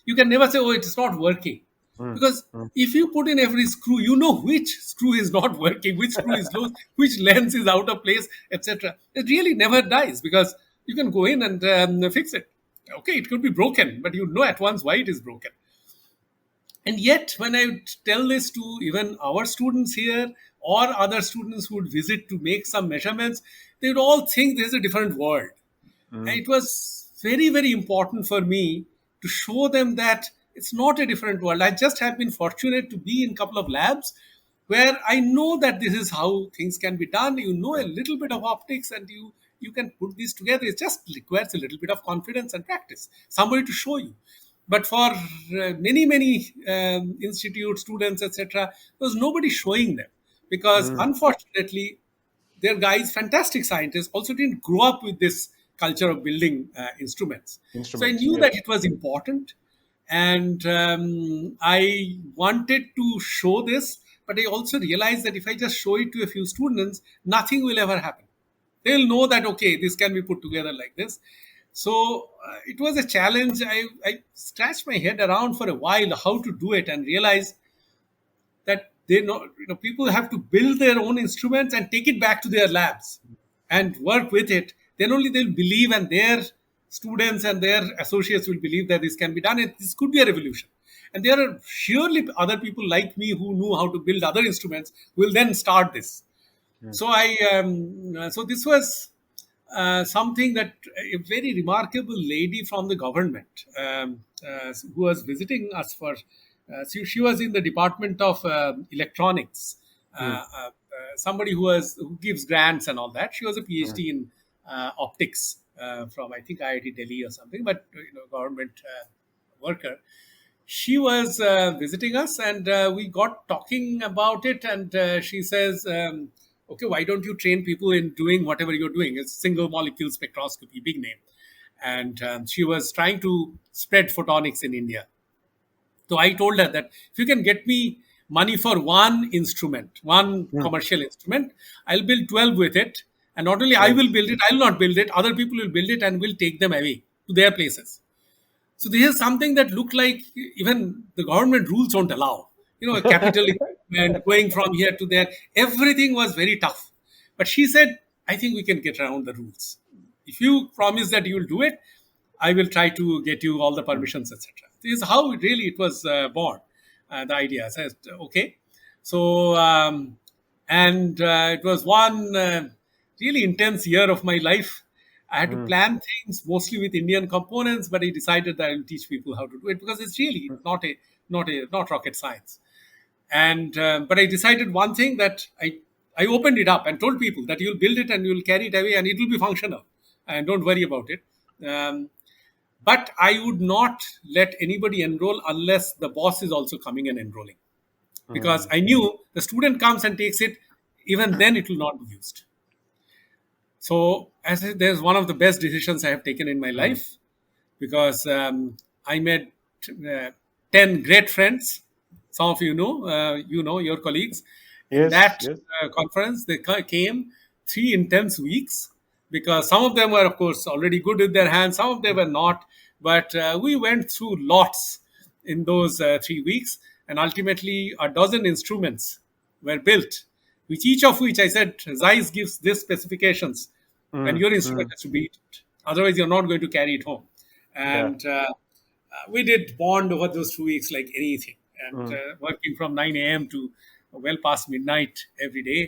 You can never say, oh, it's not working, Mm, because mm. if you put in every screw, you know which screw is not working, which screw is loose, which lens is out of place, etc. It really never dies because you can go in and fix it. Okay, it could be broken, but you know at once why it is broken. And yet, when I tell this to even our students here or other students who would visit to make some measurements, they would all think there's a different world. And Mm. it was very, very important for me to show them that it's not a different world. I just have been fortunate to be in a couple of labs where I know that this is how things can be done. You know a little bit of optics, and you can put these together. It just requires a little bit of confidence and practice, somebody to show you. But for many institutes, students, etc., there was nobody showing them, because Mm. unfortunately their guys, fantastic scientists, also didn't grow up with this culture of building instruments. So I Instruments, knew that yes. it was important, and I wanted to show this, but I also realized that if I just show it to a few students, nothing will ever happen. They'll know that, okay, this can be put together like this. So it was a challenge. I scratched my head around for a while how to do it, and realized that they know, people have to build their own instruments and take it back to their labs and work with it. Then only they'll believe, and their students and their associates will believe that this can be done, and this could be a revolution. And there are surely other people like me who knew how to build other instruments who will then start this. Mm. So this was something that a very remarkable lady from the government, who was visiting us for. She was in the department of electronics. Mm. Somebody who gives grants and all that. She was a Mm. PhD in optics from, I think, IIT Delhi or something, but government worker. She was visiting us, and we got talking about it, and she says, okay, why don't you train people in doing whatever you're doing? It's single molecule spectroscopy, big name. And she was trying to spread photonics in India. So I told her that if you can get me money for one instrument, one Mm. commercial instrument, I'll build 12 with it. And not only I Right. will build it, I'll not build it, other people will build it and will take them away to their places. So this is something that looked like even the government rules don't allow. Capital investment, going from here to there, everything was very tough. But she said, I think we can get around the rules. If you promise that you will do it, I will try to get you all the Mm. permissions, etc. This is how it was born. The idea. I said, okay. So, and it was one really intense year of my life. I had to Mm. plan things mostly with Indian components, but I decided that I will teach people how to do it, because it's really not rocket science. And but I decided one thing, that I opened it up and told people that you'll build it and you'll carry it away and it will be functional, and don't worry about it. But I would not let anybody enroll unless the boss is also coming and enrolling, because Mm. I knew the student comes and takes it, even then it will not be used. So as I said, there's one of the best decisions I have taken in my Mm. life, because I made uh, 10 great friends. Some of your colleagues. In Yes, that yes. conference, they came 3 intense weeks, because some of them were, of course, already good with their hands, some of them were not. But we went through lots in those 3 weeks, and ultimately a dozen instruments were built, which each of which I said, Zeiss gives this specifications, and Mm. your instrument Mm. has to beat it. Otherwise, you're not going to carry it home. Yeah. And we did bond over those 2 weeks like anything, and Mm. working from 9 a.m. to well past midnight every day,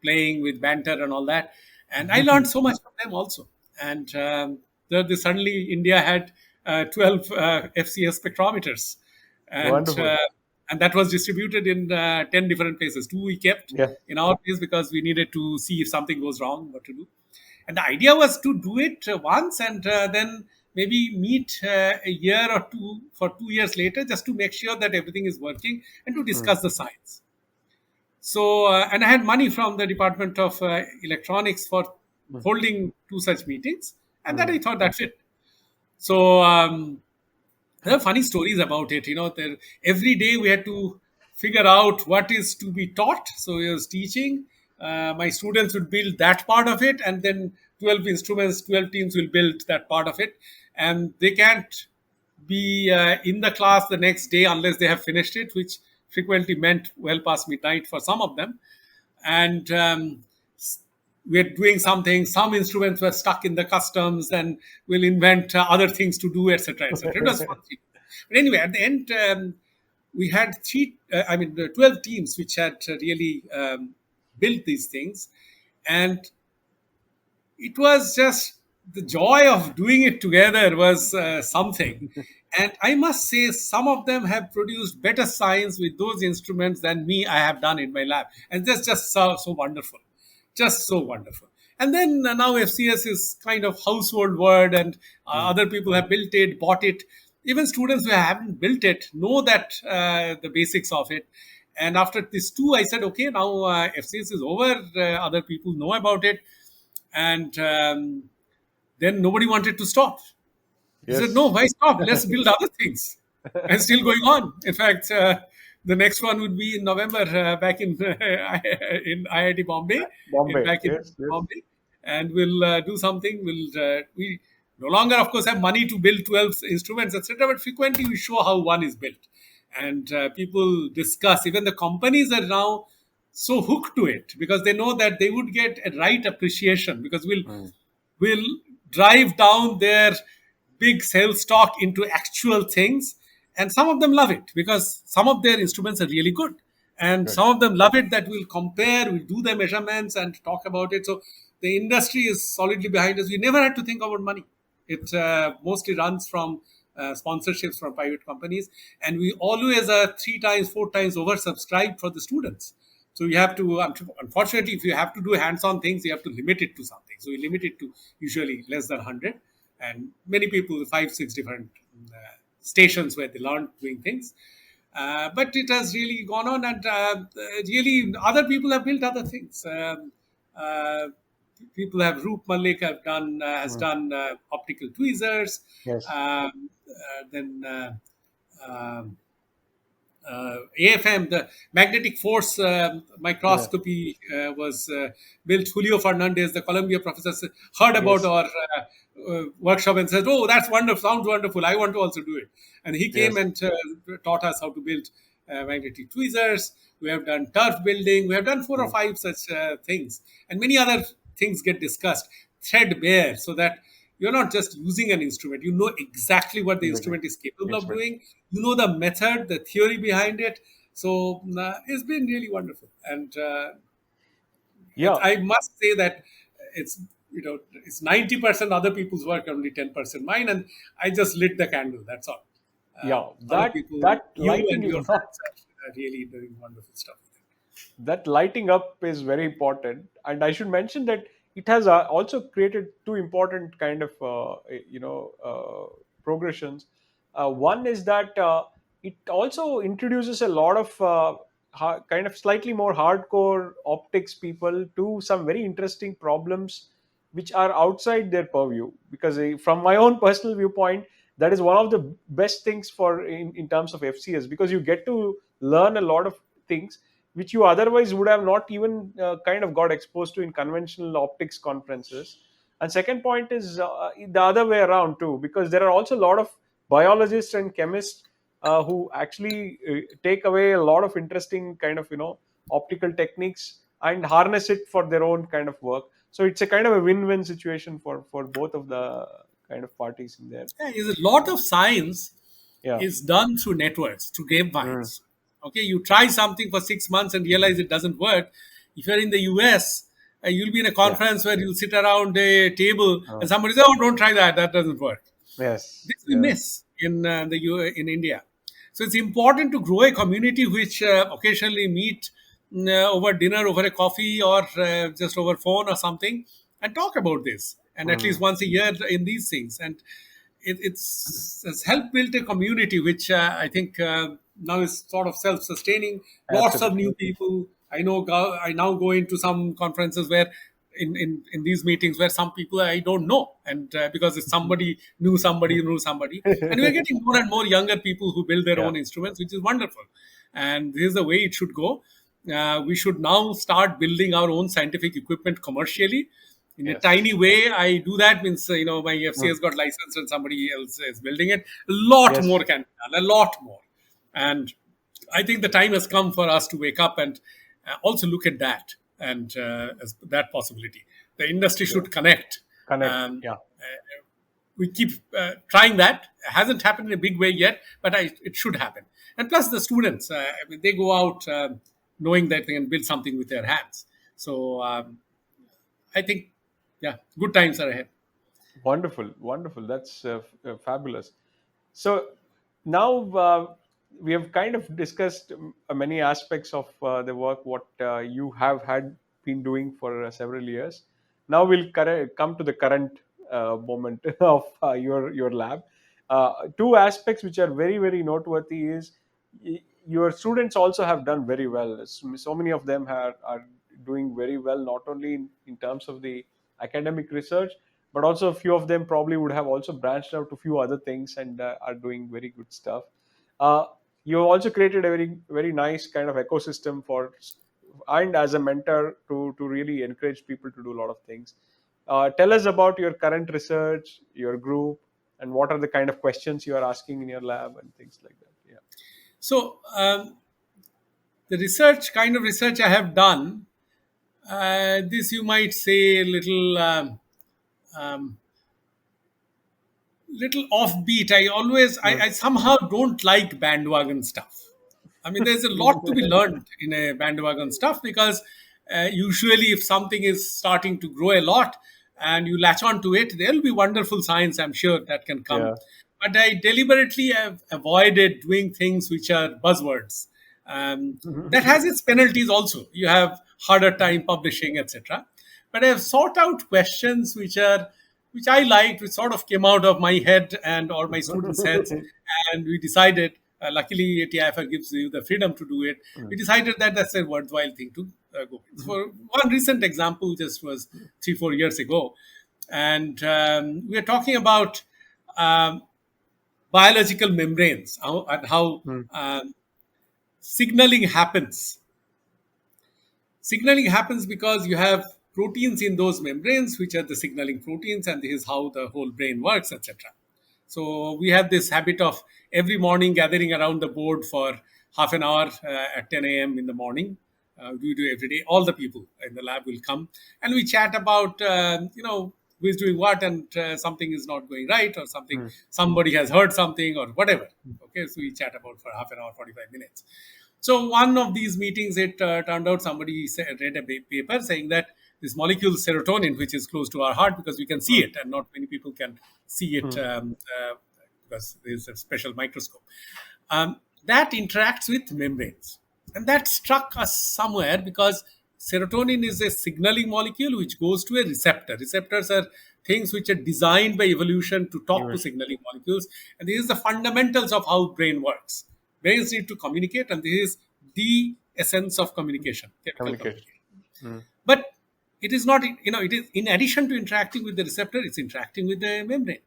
playing with banter and all that. And I learned so much from them also. And suddenly India had 12 FCS spectrometers, and Wonderful. that was distributed in 10 different places. Two we kept Yeah. in our place, because we needed to see if something goes wrong, what to do. And the idea was to do it once, and then maybe meet a year or two, for 2 years later, just to make sure that everything is working and to Mm. discuss the science. So, and I had money from the Department of Electronics for Mm. holding two such meetings, and that Mm. I thought that's it. So, there are funny stories about it. Every day we had to figure out what is to be taught. So I was teaching. My students would build that part of it, and then 12 instruments, 12 teams will build that part of it. And they can't be in the class the next day unless they have finished it, which frequently meant well past midnight for some of them. And we're doing something. Some instruments were stuck in the customs, and we'll invent other things to do, etc., etc. It was fun. But anyway, at the end, we had the 12 teams which had really built these things, and it was just the joy of doing it together was something. And I must say, some of them have produced better science with those instruments than me I have done in my lab. And that's just so wonderful. Just so wonderful. And then now FCS is kind of household word, and Mm. other people have built it, bought it. Even students who haven't built it know that the basics of it. And after this too, I said, okay, now FCS is over. Other people know about it, and then nobody wanted to stop. He said, no, Yes. why stop? Let's build other things. And still going on. In fact, the next one would be in November back in in IIT Bombay, Bombay. back in Yes. Yes. Bombay, and we'll do something. We no longer, of course, have money to build 12 instruments, etc. But frequently we show how one is built, and people discuss. Even the companies are now so hooked to it because they know that they would get a right appreciation, because Mm. will drive down their big sales stock into actual things. And some of them love it because some of their instruments are really good. And Good. some of them love it that we'll compare, we'll do the measurements and talk about it. So the industry is solidly behind us. We never had to think about money. It mostly runs from sponsorships from private companies. And we always are three times, four times oversubscribed for the students. So you have to, unfortunately, if you have to do hands-on things, you have to limit it to something. So we limit it to usually less than 100, and many people five, six different stations where they learn doing things. But it has really gone on, and really other people have built other things. Uh, People have Roop Malik have done has Mm. done optical tweezers. Yes. Then AFM, the magnetic force Yeah. microscopy was built. Julio Fernandez, the Columbia professor, heard about Yes. our workshop and said, "Oh, that's wonderful! Sounds wonderful! I want to also do it." And he came Yes. and taught us how to build magnetic tweezers. We have done turf building. We have done four or Mm. five such things, and many other things get discussed threadbare, so that you're not just using an instrument. You know exactly what the Exactly. instrument is capable of Instrument. doing. You know the method, the theory behind it. So it's been really wonderful, and Yeah. I must say that it's it's 90% other people's work, only 10% mine, and I just lit the candle. That's all. Yeah. Other That people, that you lighting and is your not friends, are really doing wonderful stuff. that lighting up is very important, and I should mention that it has also created two important kind of progressions. One is that it also introduces a lot of kind of slightly more hardcore optics people to some very interesting problems which are outside their purview, because from my own personal viewpoint, that is one of the best things for in terms of FCS, because you get to learn a lot of things which you otherwise would have not even kind of got exposed to in conventional optics conferences. And second point is the other way around too, because there are also a lot of biologists and chemists who actually take away a lot of interesting kind of optical techniques and harness it for their own kind of work. So it's a kind of a win-win situation for both of the kind of parties in there. Yeah, is a lot of science Yeah. is done through networks, through Mm. grapevines. Okay, you try something for 6 months and realize it doesn't work. If you're in the US, you'll be in a Yeah. conference where you'll sit around a table Uh, and somebody says, "Oh, don't try that. That doesn't work." yes. This we Yes. miss in in India. So it's important to grow a community which occasionally meet over dinner, over a coffee, or just over phone or something, and talk about this. And at least Mm. once a year in these things, and it's helped build a community which I think now is sort of self-sustaining. Lots of Absolutely. new people. I now go into some conferences where in these meetings where some people I don't know, and because it's somebody knew somebody knew somebody, and we're getting more and more younger people who build their Yeah. own instruments, which is wonderful. And this is the way it should go. We should now start building our own scientific equipment commercially in a Yes. tiny way. I do that means my FC Mm. has got license and somebody else is building it. A lot more Yes. can be done, a lot more. And I think the time has come for us to wake up and also look at that, and as that possibility. The industry Yeah. should connect. Connect. Um, Yeah. we keep trying that. It hasn't happened in a big way yet, but it should happen. And plus, the students, I mean, they go out knowing that they can build something with their hands. So I think, yeah, good times are ahead. Wonderful, wonderful. That's fabulous. So now we have kind of discussed many aspects of the work what you have had been doing for several years. Now we'll come to the current moment of your lab. Two aspects which are very very noteworthy is your students also have done very well. So many of them are doing very well, not only in terms of the academic research, but also a few of them probably would have also branched out to a few other things and are doing very good stuff. uh, you also created a very very nice kind of ecosystem for and as a mentor to really encourage people to do a lot of things. Tell us about your current research, your group, and what are the kind of questions you are asking in your lab and things like that. Yeah. So the research, kind of research I have done, this you might say a um, little offbeat. I somehow don't like bandwagon stuff. I mean, there's a lot to be learned in a bandwagon stuff because usually, if something is starting to grow a lot and you latch on to it, there'll be wonderful science, I'm sure, that can come. Yeah. But I deliberately have avoided doing things which are buzzwords. That has its penalties also. You have harder time publishing, etc. But I have sought out questions which I liked, which sort of came out of my head and or my students' heads, and we decided. Luckily, TIFR gives you the freedom to do it. We decided that that's a worthwhile thing to go with. For one recent example, just was 3 4 years ago, and we are talking about um, biological membranes and how signaling happens. Signaling happens because you have proteins in those membranes, which are the signaling proteins, and this is how the whole brain works, etc. So we have this habit of every morning gathering around the board for half an hour at 10 a.m. in the morning. We do every day. All the people in the lab will come, and we chat about who is doing what, and something is not going right, or somebody has heard something, or whatever. Okay, so we chat about for half an hour, 45 minutes. So one of these meetings, it turned out somebody read a paper saying that this molecule serotonin, which is close to our heart because we can see it, and not many people can see it because there's a special microscope, that interacts with membranes. And that struck us somewhere because serotonin is a signaling molecule which goes to a receptor. Receptors are things which are designed by evolution to talk to signaling molecules. And this is the fundamentals of how brain works. Brains need to communicate, and this is the essence of communication, chemical Communication. communication. But it is not, it is in addition to interacting with the receptor, it's interacting with the membrane.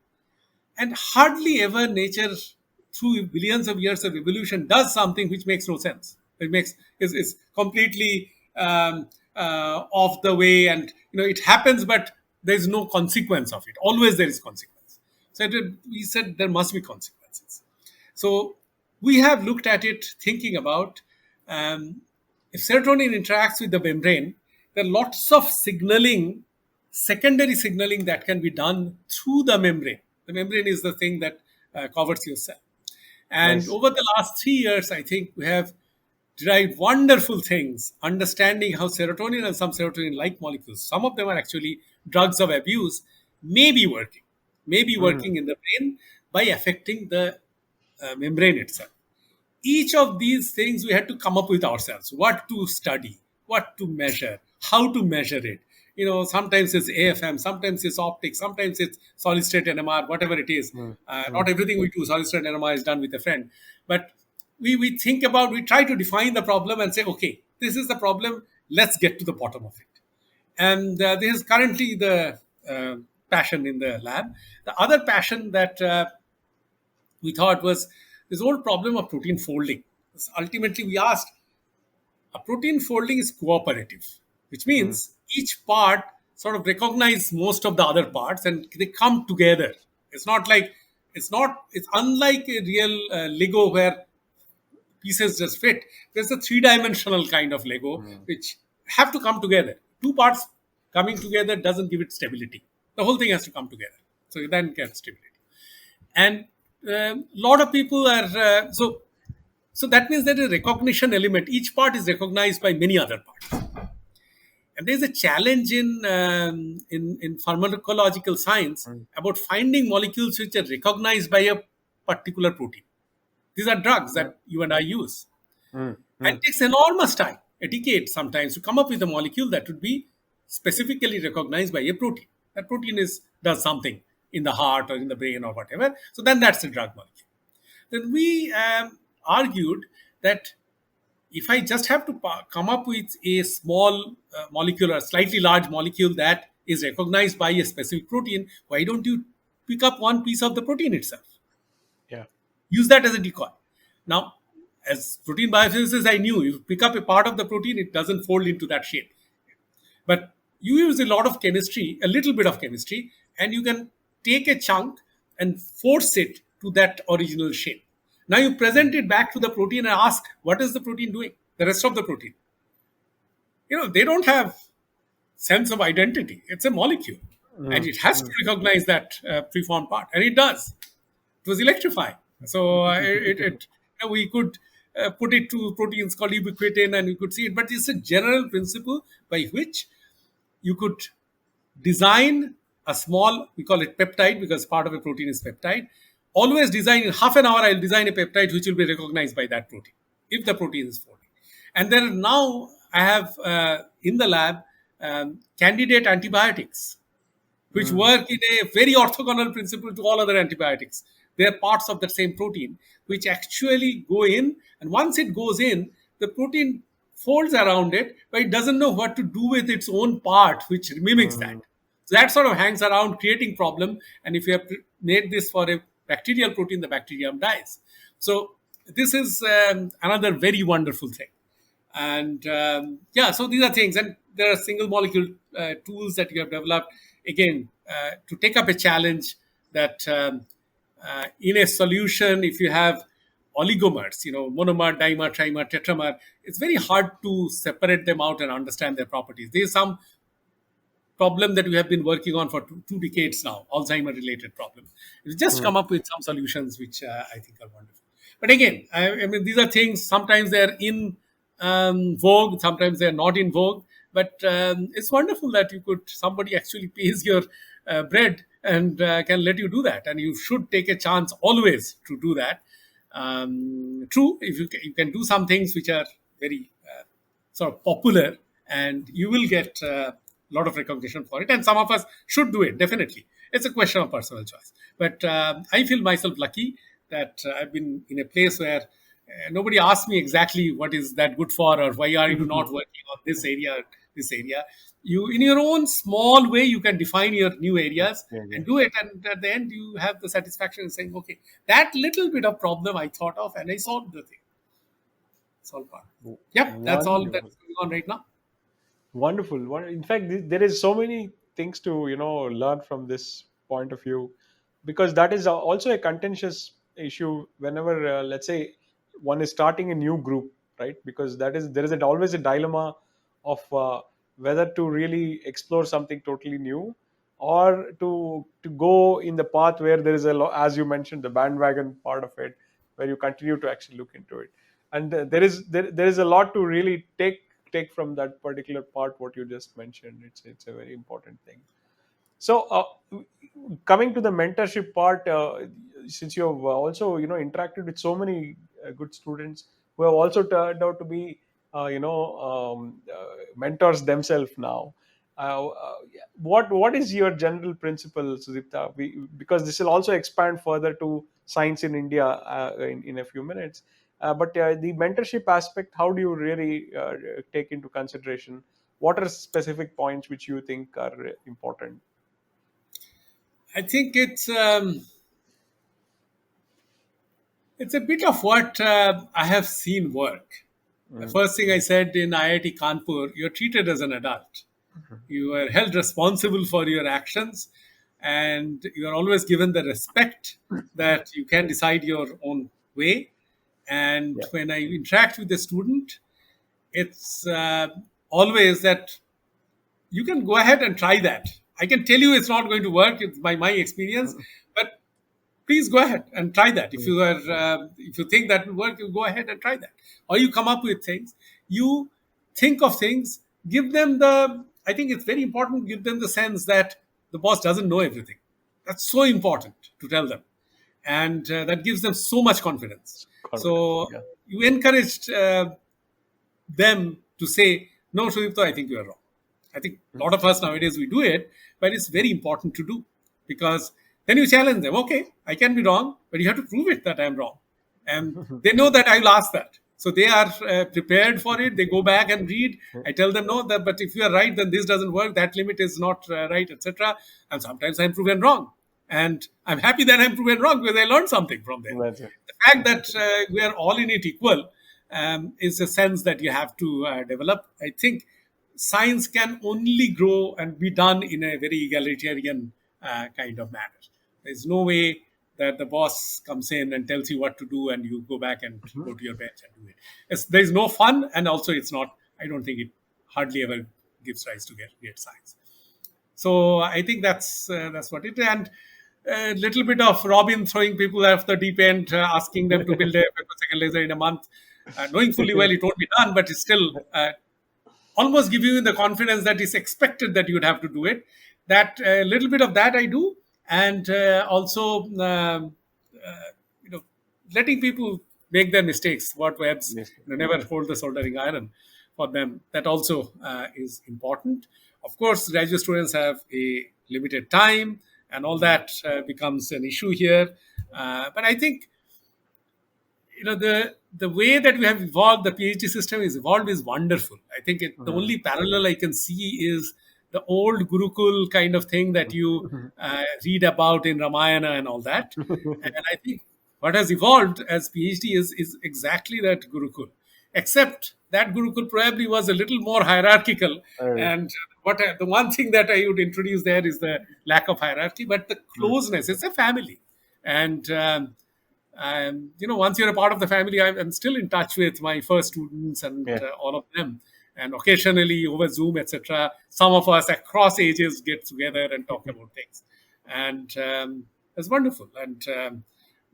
And hardly ever nature, through billions of years of evolution, does something which makes no sense. It makes is completely off the way, and it happens, but there is no consequence of it. Always there is consequence. So we said there must be consequences. So we have looked at it, thinking about if serotonin interacts with the membrane, there are lots of signaling, secondary signaling that can be done through the membrane. The membrane is the thing that covers your cell. And Nice. over the last 3 years, I think we have derived wonderful things, understanding how serotonin and some serotonin-like molecules, some of them are actually drugs of abuse, may be working in the brain by affecting the membrane itself. Each of these things we had to come up with ourselves: what to study, what to measure, how to measure it. Sometimes it's AFM, sometimes it's optics, sometimes it's solid state NMR, whatever it is. Not everything we do solid state NMR is done with a friend, but we think about, we try to define the problem and say, okay, this is the problem, let's get to the bottom of it. And this is currently the passion in the lab. The other passion that we thought was this old problem of protein folding. Ultimately, we asked, a protein folding is cooperative, which means each part sort of recognize most of the other parts and they come together. It's not like, it's unlike a real Lego where pieces just fit. There's a three-dimensional kind of Lego which have to come together. Two parts coming together doesn't give it stability. The whole thing has to come together. So you then get stability. And a lot of people are so that means that a recognition element, each part is recognized by many other parts. And there's a challenge in pharmacological science mm, about finding molecules which are recognized by a particular protein. These are drugs mm, that you and I use. mm, And mm, it takes enormous time, a decade sometimes, to come up with a molecule that would be specifically recognized by a protein. That protein does something in the heart or in the brain or whatever. So then that's a drug molecule. Then we argued that if I just have to come up with a small molecule or a slightly large molecule that is recognized by a specific protein, why don't you pick up one piece of the protein itself? yeah. Use that as a decoy. Now, as protein biophysicists, I knew you pick up a part of the protein, it doesn't fold into that shape. But you use a lot of chemistry, a little bit of chemistry, and you can take a chunk and force it to that original shape. Now you present it back to the protein and ask, what is the protein doing? The rest of the protein. They don't have sense of identity. It's a molecule, and Mm, it has to mm. recognize that preformed part, and it does. It was electrifying. So we could put it to proteins called ubiquitin, and we could see it. But it's a general principle by which you could design a small, we call it peptide because part of a protein is peptide. Always design in half an hour, I'll design a peptide which will be recognized by that protein if the protein is folding. And then now I have in the lab candidate antibiotics which Mm, work in a very orthogonal principle to all other antibiotics. They are parts of the same protein, which actually go in. And once it goes in, the protein folds around it, but it doesn't know what to do with its own part, which mimics that. mm, So that sort of hangs around, creating problem. And if you have made this for a bacterial protein, the bacterium dies. So this is another very wonderful thing. And yeah, so these are things, and there are single molecule tools that you have developed again to take up a challenge that in a solution, if you have oligomers, monomer, dimer, trimer, tetramer, it's very hard to separate them out and understand their properties. There's some problem that we have been working on for two decades now, Alzheimer related problem. We've just mm. come up with some solutions which I think are wonderful. But again, I mean, these are things, sometimes they're in vogue, sometimes they're not in vogue. But it's wonderful that somebody actually pays your bread and can let you do that. And you should take a chance always to do that. True, if you can do some things which are very sort of popular, and you will get a lot of recognition for it. And some of us should do it, definitely. It's a question of personal choice. But I feel myself lucky that I've been in a place where nobody asked me exactly what is that good for, or why are you not working on this area or this area. You, in your own small way, you can define your new areas Yeah, yeah. and do it. And at the end, you have the satisfaction of saying, okay, that little bit of problem I thought of and I solved the thing. Solved part. Yep, that's all Wonderful. that's going on right now. Wonderful. In fact, there is so many things to learn from this point of view, because that is also a contentious issue whenever, let's say, one is starting a new group, right? Because there is always a dilemma of whether to really explore something totally new, or to go in the path where there is as you mentioned, the bandwagon part of it, where you continue to actually look into it. And there is a lot to really take from that particular part what you just mentioned. It's a very important thing. So coming to the mentorship part, since you have also interacted with so many good students who have also turned out to be mentors themselves now, what is your general principle, Sudipta? Because this will also expand further to science in India in a few minutes. But the mentorship aspect, how do you really take into consideration? What are specific points which you think are important? I think it's a bit of what I have seen work. The Mm, first thing I said in IIT Kanpur, you're treated as an adult. You are held responsible for your actions, and you are always given the respect that you can decide your own way. And yeah. when I interact with the student, it's always that you can go ahead and try that. I can tell you it's not going to work, it's by my experience, Mm, but please go ahead and try that. If mm, you are, if you think that will work, you go ahead and try that. Or you come up with things. You think of things give them the, I think it's very important to give them the sense that the boss doesn't know everything. That's so important to tell them. And that gives them so much confidence. Confidence. So Yeah. you encouraged them to say, no, Sudipta, I think you are wrong. I think a lot of us nowadays we do it, but it's very important to do, because then you challenge them. Okay, I can be wrong, but you have to prove it that I'm wrong. And they know that I'll ask that. So they are prepared for it. They go back and read. I tell them, no, that, but if you are right, then this doesn't work. That limit is not right, etc. And sometimes I'm proven wrong. And I'm happy that I'm proven wrong because I learned something from there. That's it. The fact that we are all in it equal is a sense that you have to develop. I think science can only grow and be done in a very egalitarian kind of manner. There's no way that the boss comes in and tells you what to do and you go back and go to your bench and do it. There's no fun, and also it's not, I don't think it hardly ever gives rise to great science. So I think that's what it is. And a little bit of Robin throwing people off the deep end, asking them to build a femtosecond laser in a month, knowing fully well it won't be done, but it's still almost giving you the confidence that it's expected that you would have to do it. That a little bit of that I do, and also you know, letting people make their mistakes. What webs, Yes. never hold the soldering iron for them. That also is important. Of course, graduate students have a limited time, and all that becomes an issue here. But I think the way that we have evolved, the PhD system is evolved is wonderful. I think the only parallel I can see is the old Gurukul kind of thing that you read about in Ramayana and all that. And I think what has evolved as PhD is exactly that Gurukul, except that Gurukul probably was a little more hierarchical. Uh, And the one thing that I would introduce there is the lack of hierarchy, but the closeness. It's a family, and once you're a part of the family, I'm still in touch with my first students and yeah. all of them. And occasionally over Zoom, etc., some of us across ages get together and talk about things. And it's wonderful. And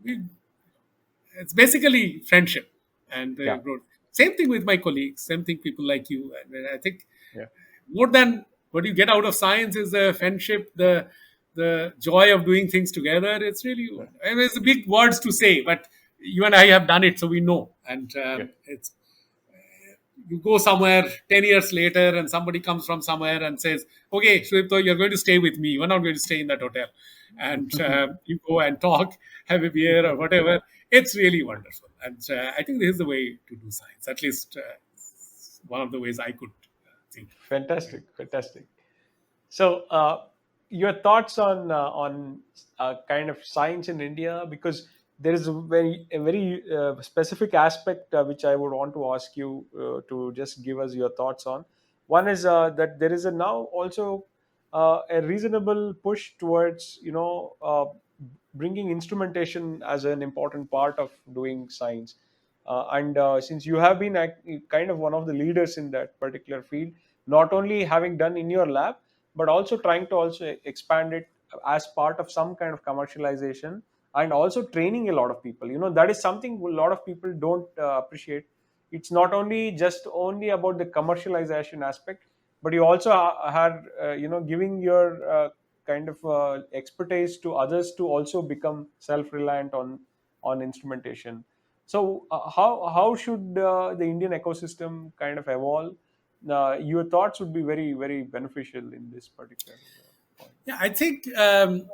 we, it's basically friendship and Yeah. growth. Same thing with my colleagues, same thing people like you. And I think Yeah. more than what you get out of science is the friendship, the joy of doing things together. It's really, I mean, it's big words to say, but you and I have done it, so we know. And Yeah. it's you go somewhere 10 years later and somebody comes from somewhere and says, okay, Sudipta, you're going to stay with me, you're not going to stay in that hotel. And you go and talk, have a beer or whatever. It's really wonderful. And I think this is the way to do science, at least one of the ways I could think. Fantastic. Fantastic. So, your thoughts on kind of science in India, because there is a very specific aspect which I would want to ask you to just give us your thoughts on. One is that there is a now also a reasonable push towards bringing instrumentation as an important part of doing science. And since you have been kind of one of the leaders in that particular field, not only having done in your lab, but also trying to also expand it as part of some kind of commercialization, and also training a lot of people. That is something a lot of people don't appreciate. It's not only just only about the commercialization aspect, but you also had giving your kind of expertise to others to also become self-reliant on instrumentation. So how should the Indian ecosystem kind of evolve? Your thoughts would be very, very beneficial in this particular point. Yeah, I think um,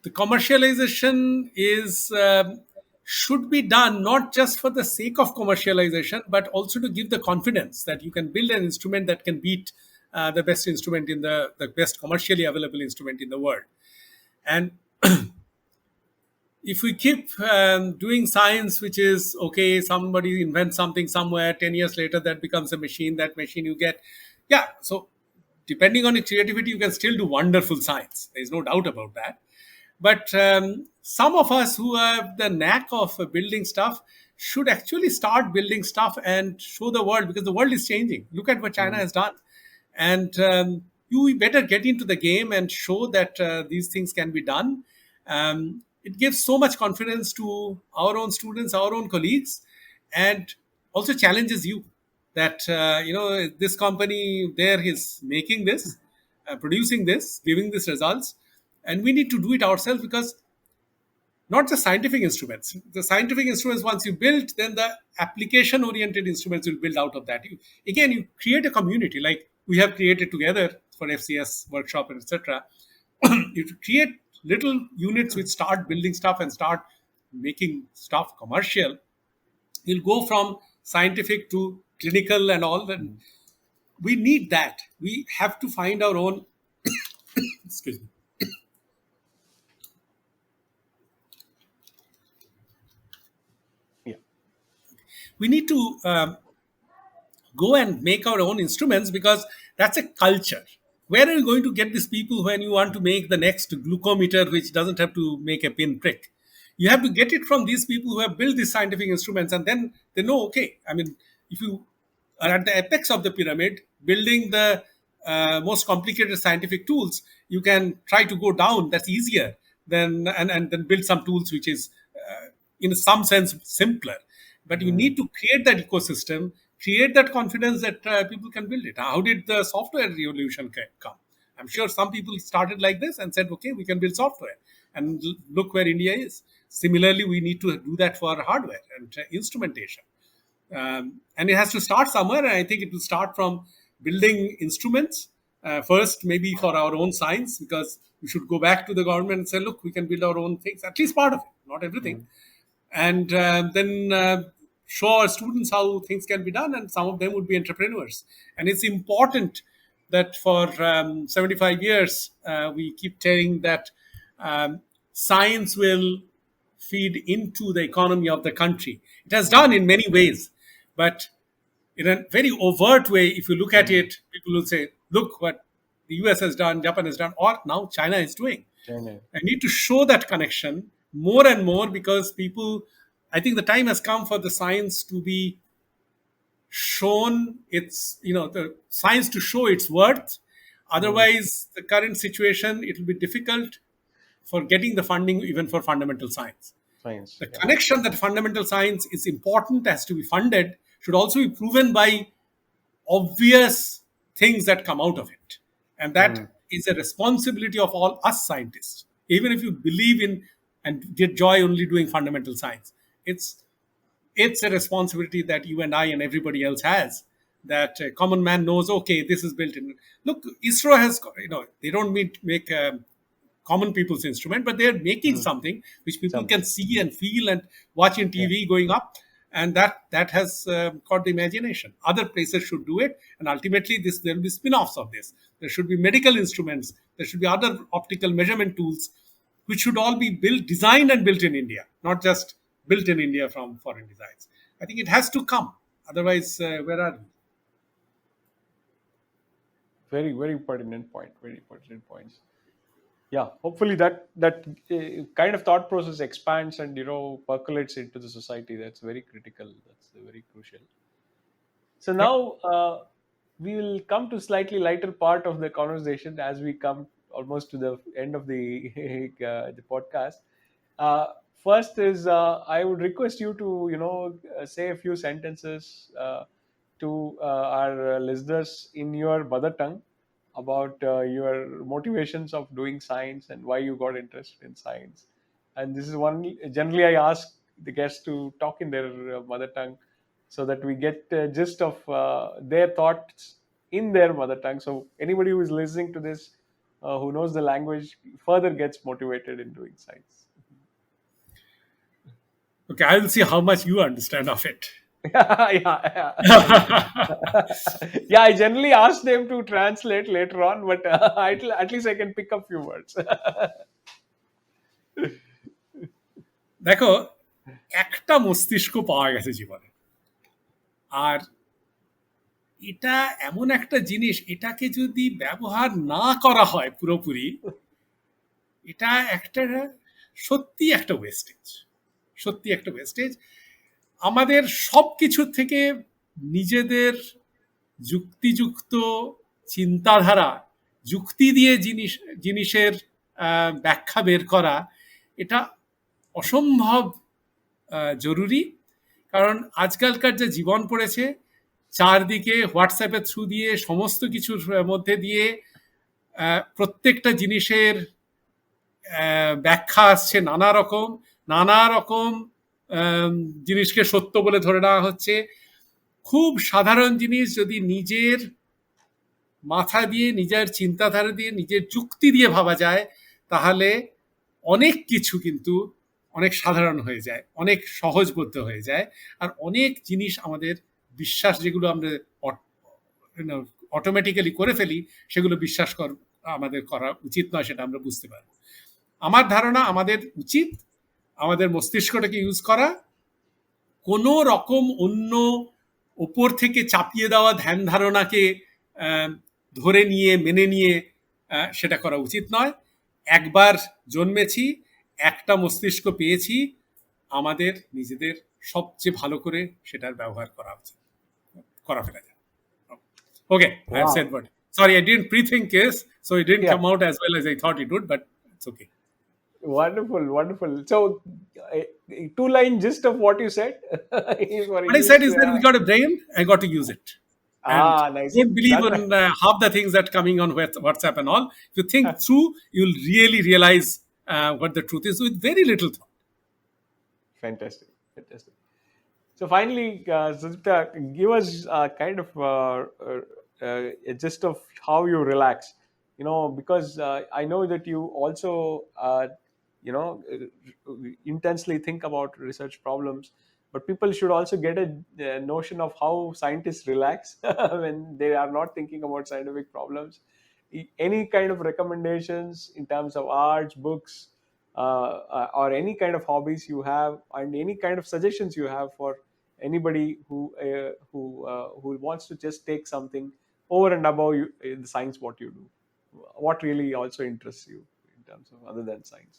the commercialization is should be done not just for the sake of commercialization, but also to give the confidence that you can build an instrument that can beat the best instrument in the best commercially available instrument in the world. And if we keep doing science, which is okay, somebody invents something somewhere, 10 years later that becomes a machine, that machine you get, yeah. So depending on your creativity, you can still do wonderful science. There's no doubt about that. But some of us who have the knack of building stuff should actually start building stuff and show the world, because the world is changing. Look at what China has done. And you better get into the game and show that these things can be done. It gives so much confidence to our own students, our own colleagues, and also challenges you that this company there is making this, producing this, giving these results, and we need to do it ourselves, because not just scientific instruments. The scientific instruments, once you build, then the application oriented instruments will build out of that. You create a community like we have created together for FCS workshop and etc. You create little units which start building stuff and start making stuff commercial. You'll go from scientific to clinical and all that. We need that. We have to find our own. Excuse me. Yeah. We need to go and make our own instruments, because that's a culture. Where are you going to get these people when you want to make the next glucometer, which doesn't have to make a pin prick? You have to get it from these people who have built these scientific instruments, and then they know, okay, I mean, if you are at the apex of the pyramid, building the most complicated scientific tools, you can try to go down. That's easier than and then build some tools which is, in some sense, simpler. But you need to create that ecosystem, create that confidence that people can build it. How did the software revolution come? I'm sure some people started like this and said, okay, we can build software. And look where India is. Similarly, we need to do that for hardware and instrumentation. And it has to start somewhere. And I think it will start from building instruments first, maybe for our own science, because we should go back to the government and say, look, we can build our own things, at least part of it, not everything. And then show our students how things can be done, and some of them would be entrepreneurs. And it's important that for 75 years we keep telling that science will feed into the economy of the country. It has done in many ways, but in a very overt way, if you look at it, people will say, look what the US has done, Japan has done, or now China is doing. China. I need to show that connection more and more, because people, I think the time has come for the science to be shown its, the science to show its worth. Otherwise, the current situation, it will be difficult for getting the funding even for fundamental science. Science. The Yeah. connection that fundamental science is important, has to be funded, should also be proven by obvious things that come out of it. And that is a responsibility of all us scientists. Even if you believe in and get joy only doing fundamental science, it's a responsibility that you and I and everybody else has. That a common man knows, okay, this is built in. Look, ISRO has, they don't make common people's instrument, but they're making something which people Something. can see and feel and watch in TV going up, and that has caught the imagination. Other places should do it, and ultimately there will be spin-offs of this. There should be medical instruments. There should be other optical measurement tools, which should all be designed and built in India, not just built in India from foreign designs. I think it has to come. Otherwise, where are we? Very, very pertinent point. Very pertinent points. Yeah, hopefully that kind of thought process expands and percolates into the society. That's very critical. That's very crucial. So Yep. now we will come to slightly lighter part of the conversation as we come almost to the end of the the podcast. First is I would request you to say a few sentences to our listeners in your mother tongue about your motivations of doing science and why you got interested in science. And this is one generally I ask the guests to talk in their mother tongue so that we get a gist of their thoughts in their mother tongue. So anybody who is listening to this, who knows the language, further gets motivated in doing science. Okay, I will see how much you understand of it. Yeah, yeah. I generally ask them to translate later on, but at least I can pick up few words. দেখো, একটা মস্তিষ্ক পাওয়া গেছে জীবনে, আর এটা এমন একটা জিনিস, এটাকে যদি ব্যবহার না করা হয় পুরোপুরি, এটা একটা সত্যি একটা ওয়েস্টেজ। সত্যি একটা ওয়েস্টেজ। আমাদের সব কিছু থেকে নিজেদের যুক্তিযুক্ত চিন্তাধারা, যুক্তি দিয়ে জিনিসের ব্যাখ্যা বের করা, এটা অসম্ভব জরুরি। কারণ আজকালকার যে জীবন পড়েছে, চারদিকে হোয়াটসঅ্যাপের থ্রু দিয়ে সমস্ত কিছুর মধ্যে দিয়ে প্রত্যেকটা জিনিসের ব্যাখ্যা আসছে নানা রকম জিনিসকে সত্য বলে ধরে নেওয়া হচ্ছে। খুব সাধারণ জিনিস যদি নিজের মাথা দিয়ে, নিজের চিন্তাধারা দিয়ে, নিজের যুক্তি দিয়ে ভাবা যায়, তাহলে অনেক কিছু কিন্তু অনেক সাধারণ হয়ে যায়, অনেক সহজবোধ্য হয়ে যায়। আর অনেক জিনিস আমাদের বিশ্বাস, যেগুলো আমরা অটোমেটিক্যালি করে ফেলি, সেগুলো বিশ্বাস আমাদের করা উচিত নয়, সেটা আমরা বুঝতে পারবো। আমার ধারণা আমাদের উচিত আমাদের মস্তিষ্কটাকে ইউজ করা, কোনো রকম অন্য ওপর থেকে চাপিয়ে দেওয়া ধ্যান ধারণাকে ধরে নিয়ে মেনে নিয়ে সেটা করা উচিত নয়। একবার জন্মেছি, একটা মস্তিষ্ক পেয়েছি, আমাদের নিজেদের সবচেয়ে ভালো করে সেটার ব্যবহার করা উচিত, করা ফেলা যায়। Okay, I have said Wow. what. Sorry, I didn't pre-think this, so it didn't Yeah. come out as well as I thought it would, but it's okay. Wonderful, wonderful. So, two-line gist of what you said is for What I said English. is that we got a brain, I got to use it. And Nice. don't believe on half the things that coming on WhatsApp and all. If you think through, you'll really realize what the truth is with very little thought. Fantastic, fantastic. So finally, Sudipta, give us kind of a gist of how you relax. Because I know that you also, intensely think about research problems, but people should also get a notion of how scientists relax when they are not thinking about scientific problems. Any kind of recommendations in terms of arts, books, or any kind of hobbies you have, and any kind of suggestions you have for anybody who wants to just take something over and above the science, what you do, what really also interests you in terms of other than science.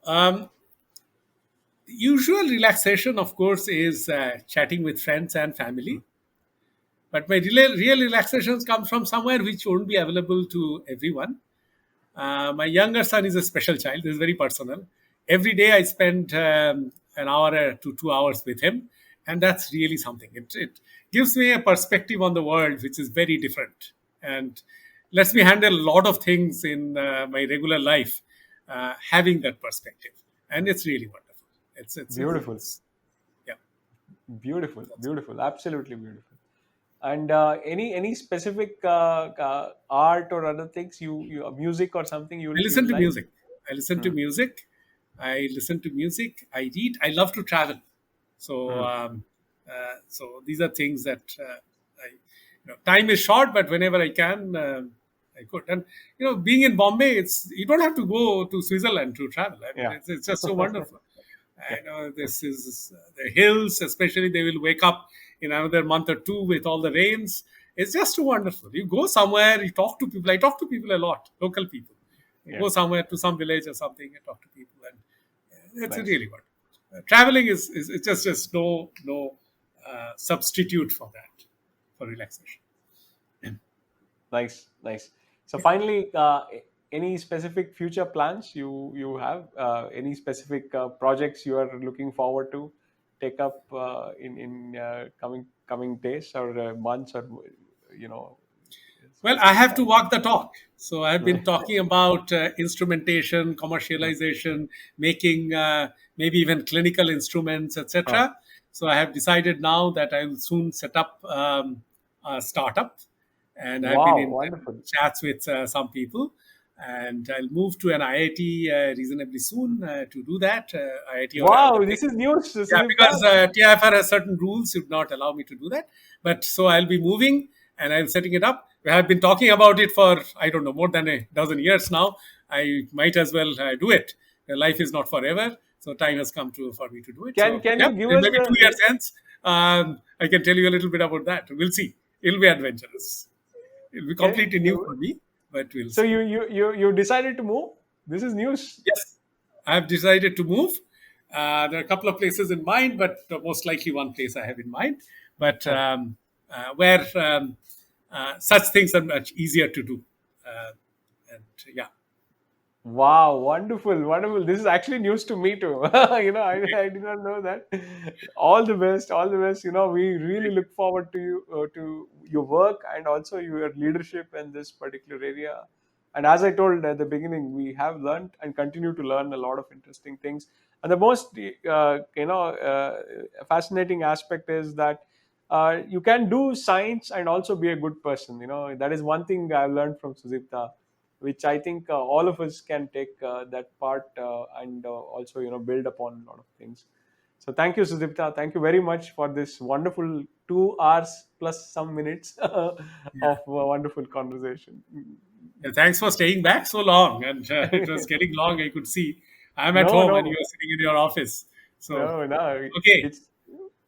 Um, Usual relaxation, of course, is chatting with friends and family. But my real relaxations come from somewhere which won't be available to everyone. My younger son is a special child. This is very personal. Every day I spend an hour to 2 hours with him, and that's really something. It gives me a perspective on the world which is very different, and lets me handle a lot of things in my regular life, having that perspective, and it's really wonderful. Beautiful, Yeah. beautiful, beautiful, absolutely beautiful. And any specific art or other things, you music or something I you listen to like? music. I listen to music. I listen to music. I read. I love to travel. So, so these are things that time is short, but whenever I can, I could. And being in Bombay, you don't have to go to Switzerland to travel. I mean, Yeah. it's just so wonderful. I know this is the hills, especially they will wake up in another month or two with all the rains. It's just so wonderful. You go somewhere, you talk to people. I talk to people a lot, local people. You Yeah. go somewhere to some village or something and talk to people, and it's Nice. really wonderful. Traveling is it's just no substitute for that, for relaxation. Nice, nice. So finally, any specific future plans you have? Any specific projects you are looking forward to take up in coming days or months, or you know? Well, I specific have to time? walk the talk. So I've been talking about instrumentation, commercialization, making maybe even clinical instruments, Huh. etc. So I have decided now that I will soon set up a startup, and I've been Wow, in wonderful. chats with some people, and I'll move to an IIT reasonably soon to do that. IIT or Wow, the big. this is news, Yeah, Sudipta. because TIFR has certain rules, would not allow me to do that. But so I'll be moving and I'm setting it up. We have been talking about it for, I don't know, more than a dozen years now. I might as well do it. Life is not forever. So time has come for me to do it. Can So, can yeah, you give us maybe 2 years the hence, I can tell you a little bit about that. We'll see. It'll be adventurous. It'll be can, completely new for me, but we'll so see. you decided to move? This is news. Yes, I have decided to move. There are a couple of places in mind, but most likely one place I have in mind. But where such things are much easier to do. And yeah, Wow, wonderful, wonderful. This is actually news to me too. I did not know that. All the best, all the best. We really Thank you. look forward to your work and also your leadership in this particular area. And as I told at the beginning, we have learned and continue to learn a lot of interesting things. And the most fascinating aspect is that you can do science and also be a good person. That is one thing I've learned from Sudipta, which I think all of us can take that part and also build upon a lot of things. So thank you, Sudipta. Thank you very much for this wonderful 2 hours plus some minutes of Yeah. wonderful conversation. Yeah, thanks for staying back so long. And it was getting long. I could see. I'm at No, home and you no, are sitting in your office. So, no. okay,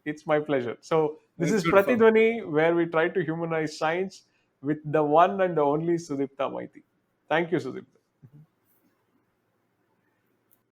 It's my pleasure. So this that's is beautiful. Pratidwani, where we try to humanize science with the one and the only Sudipta Maiti. Thank you, Sudipta.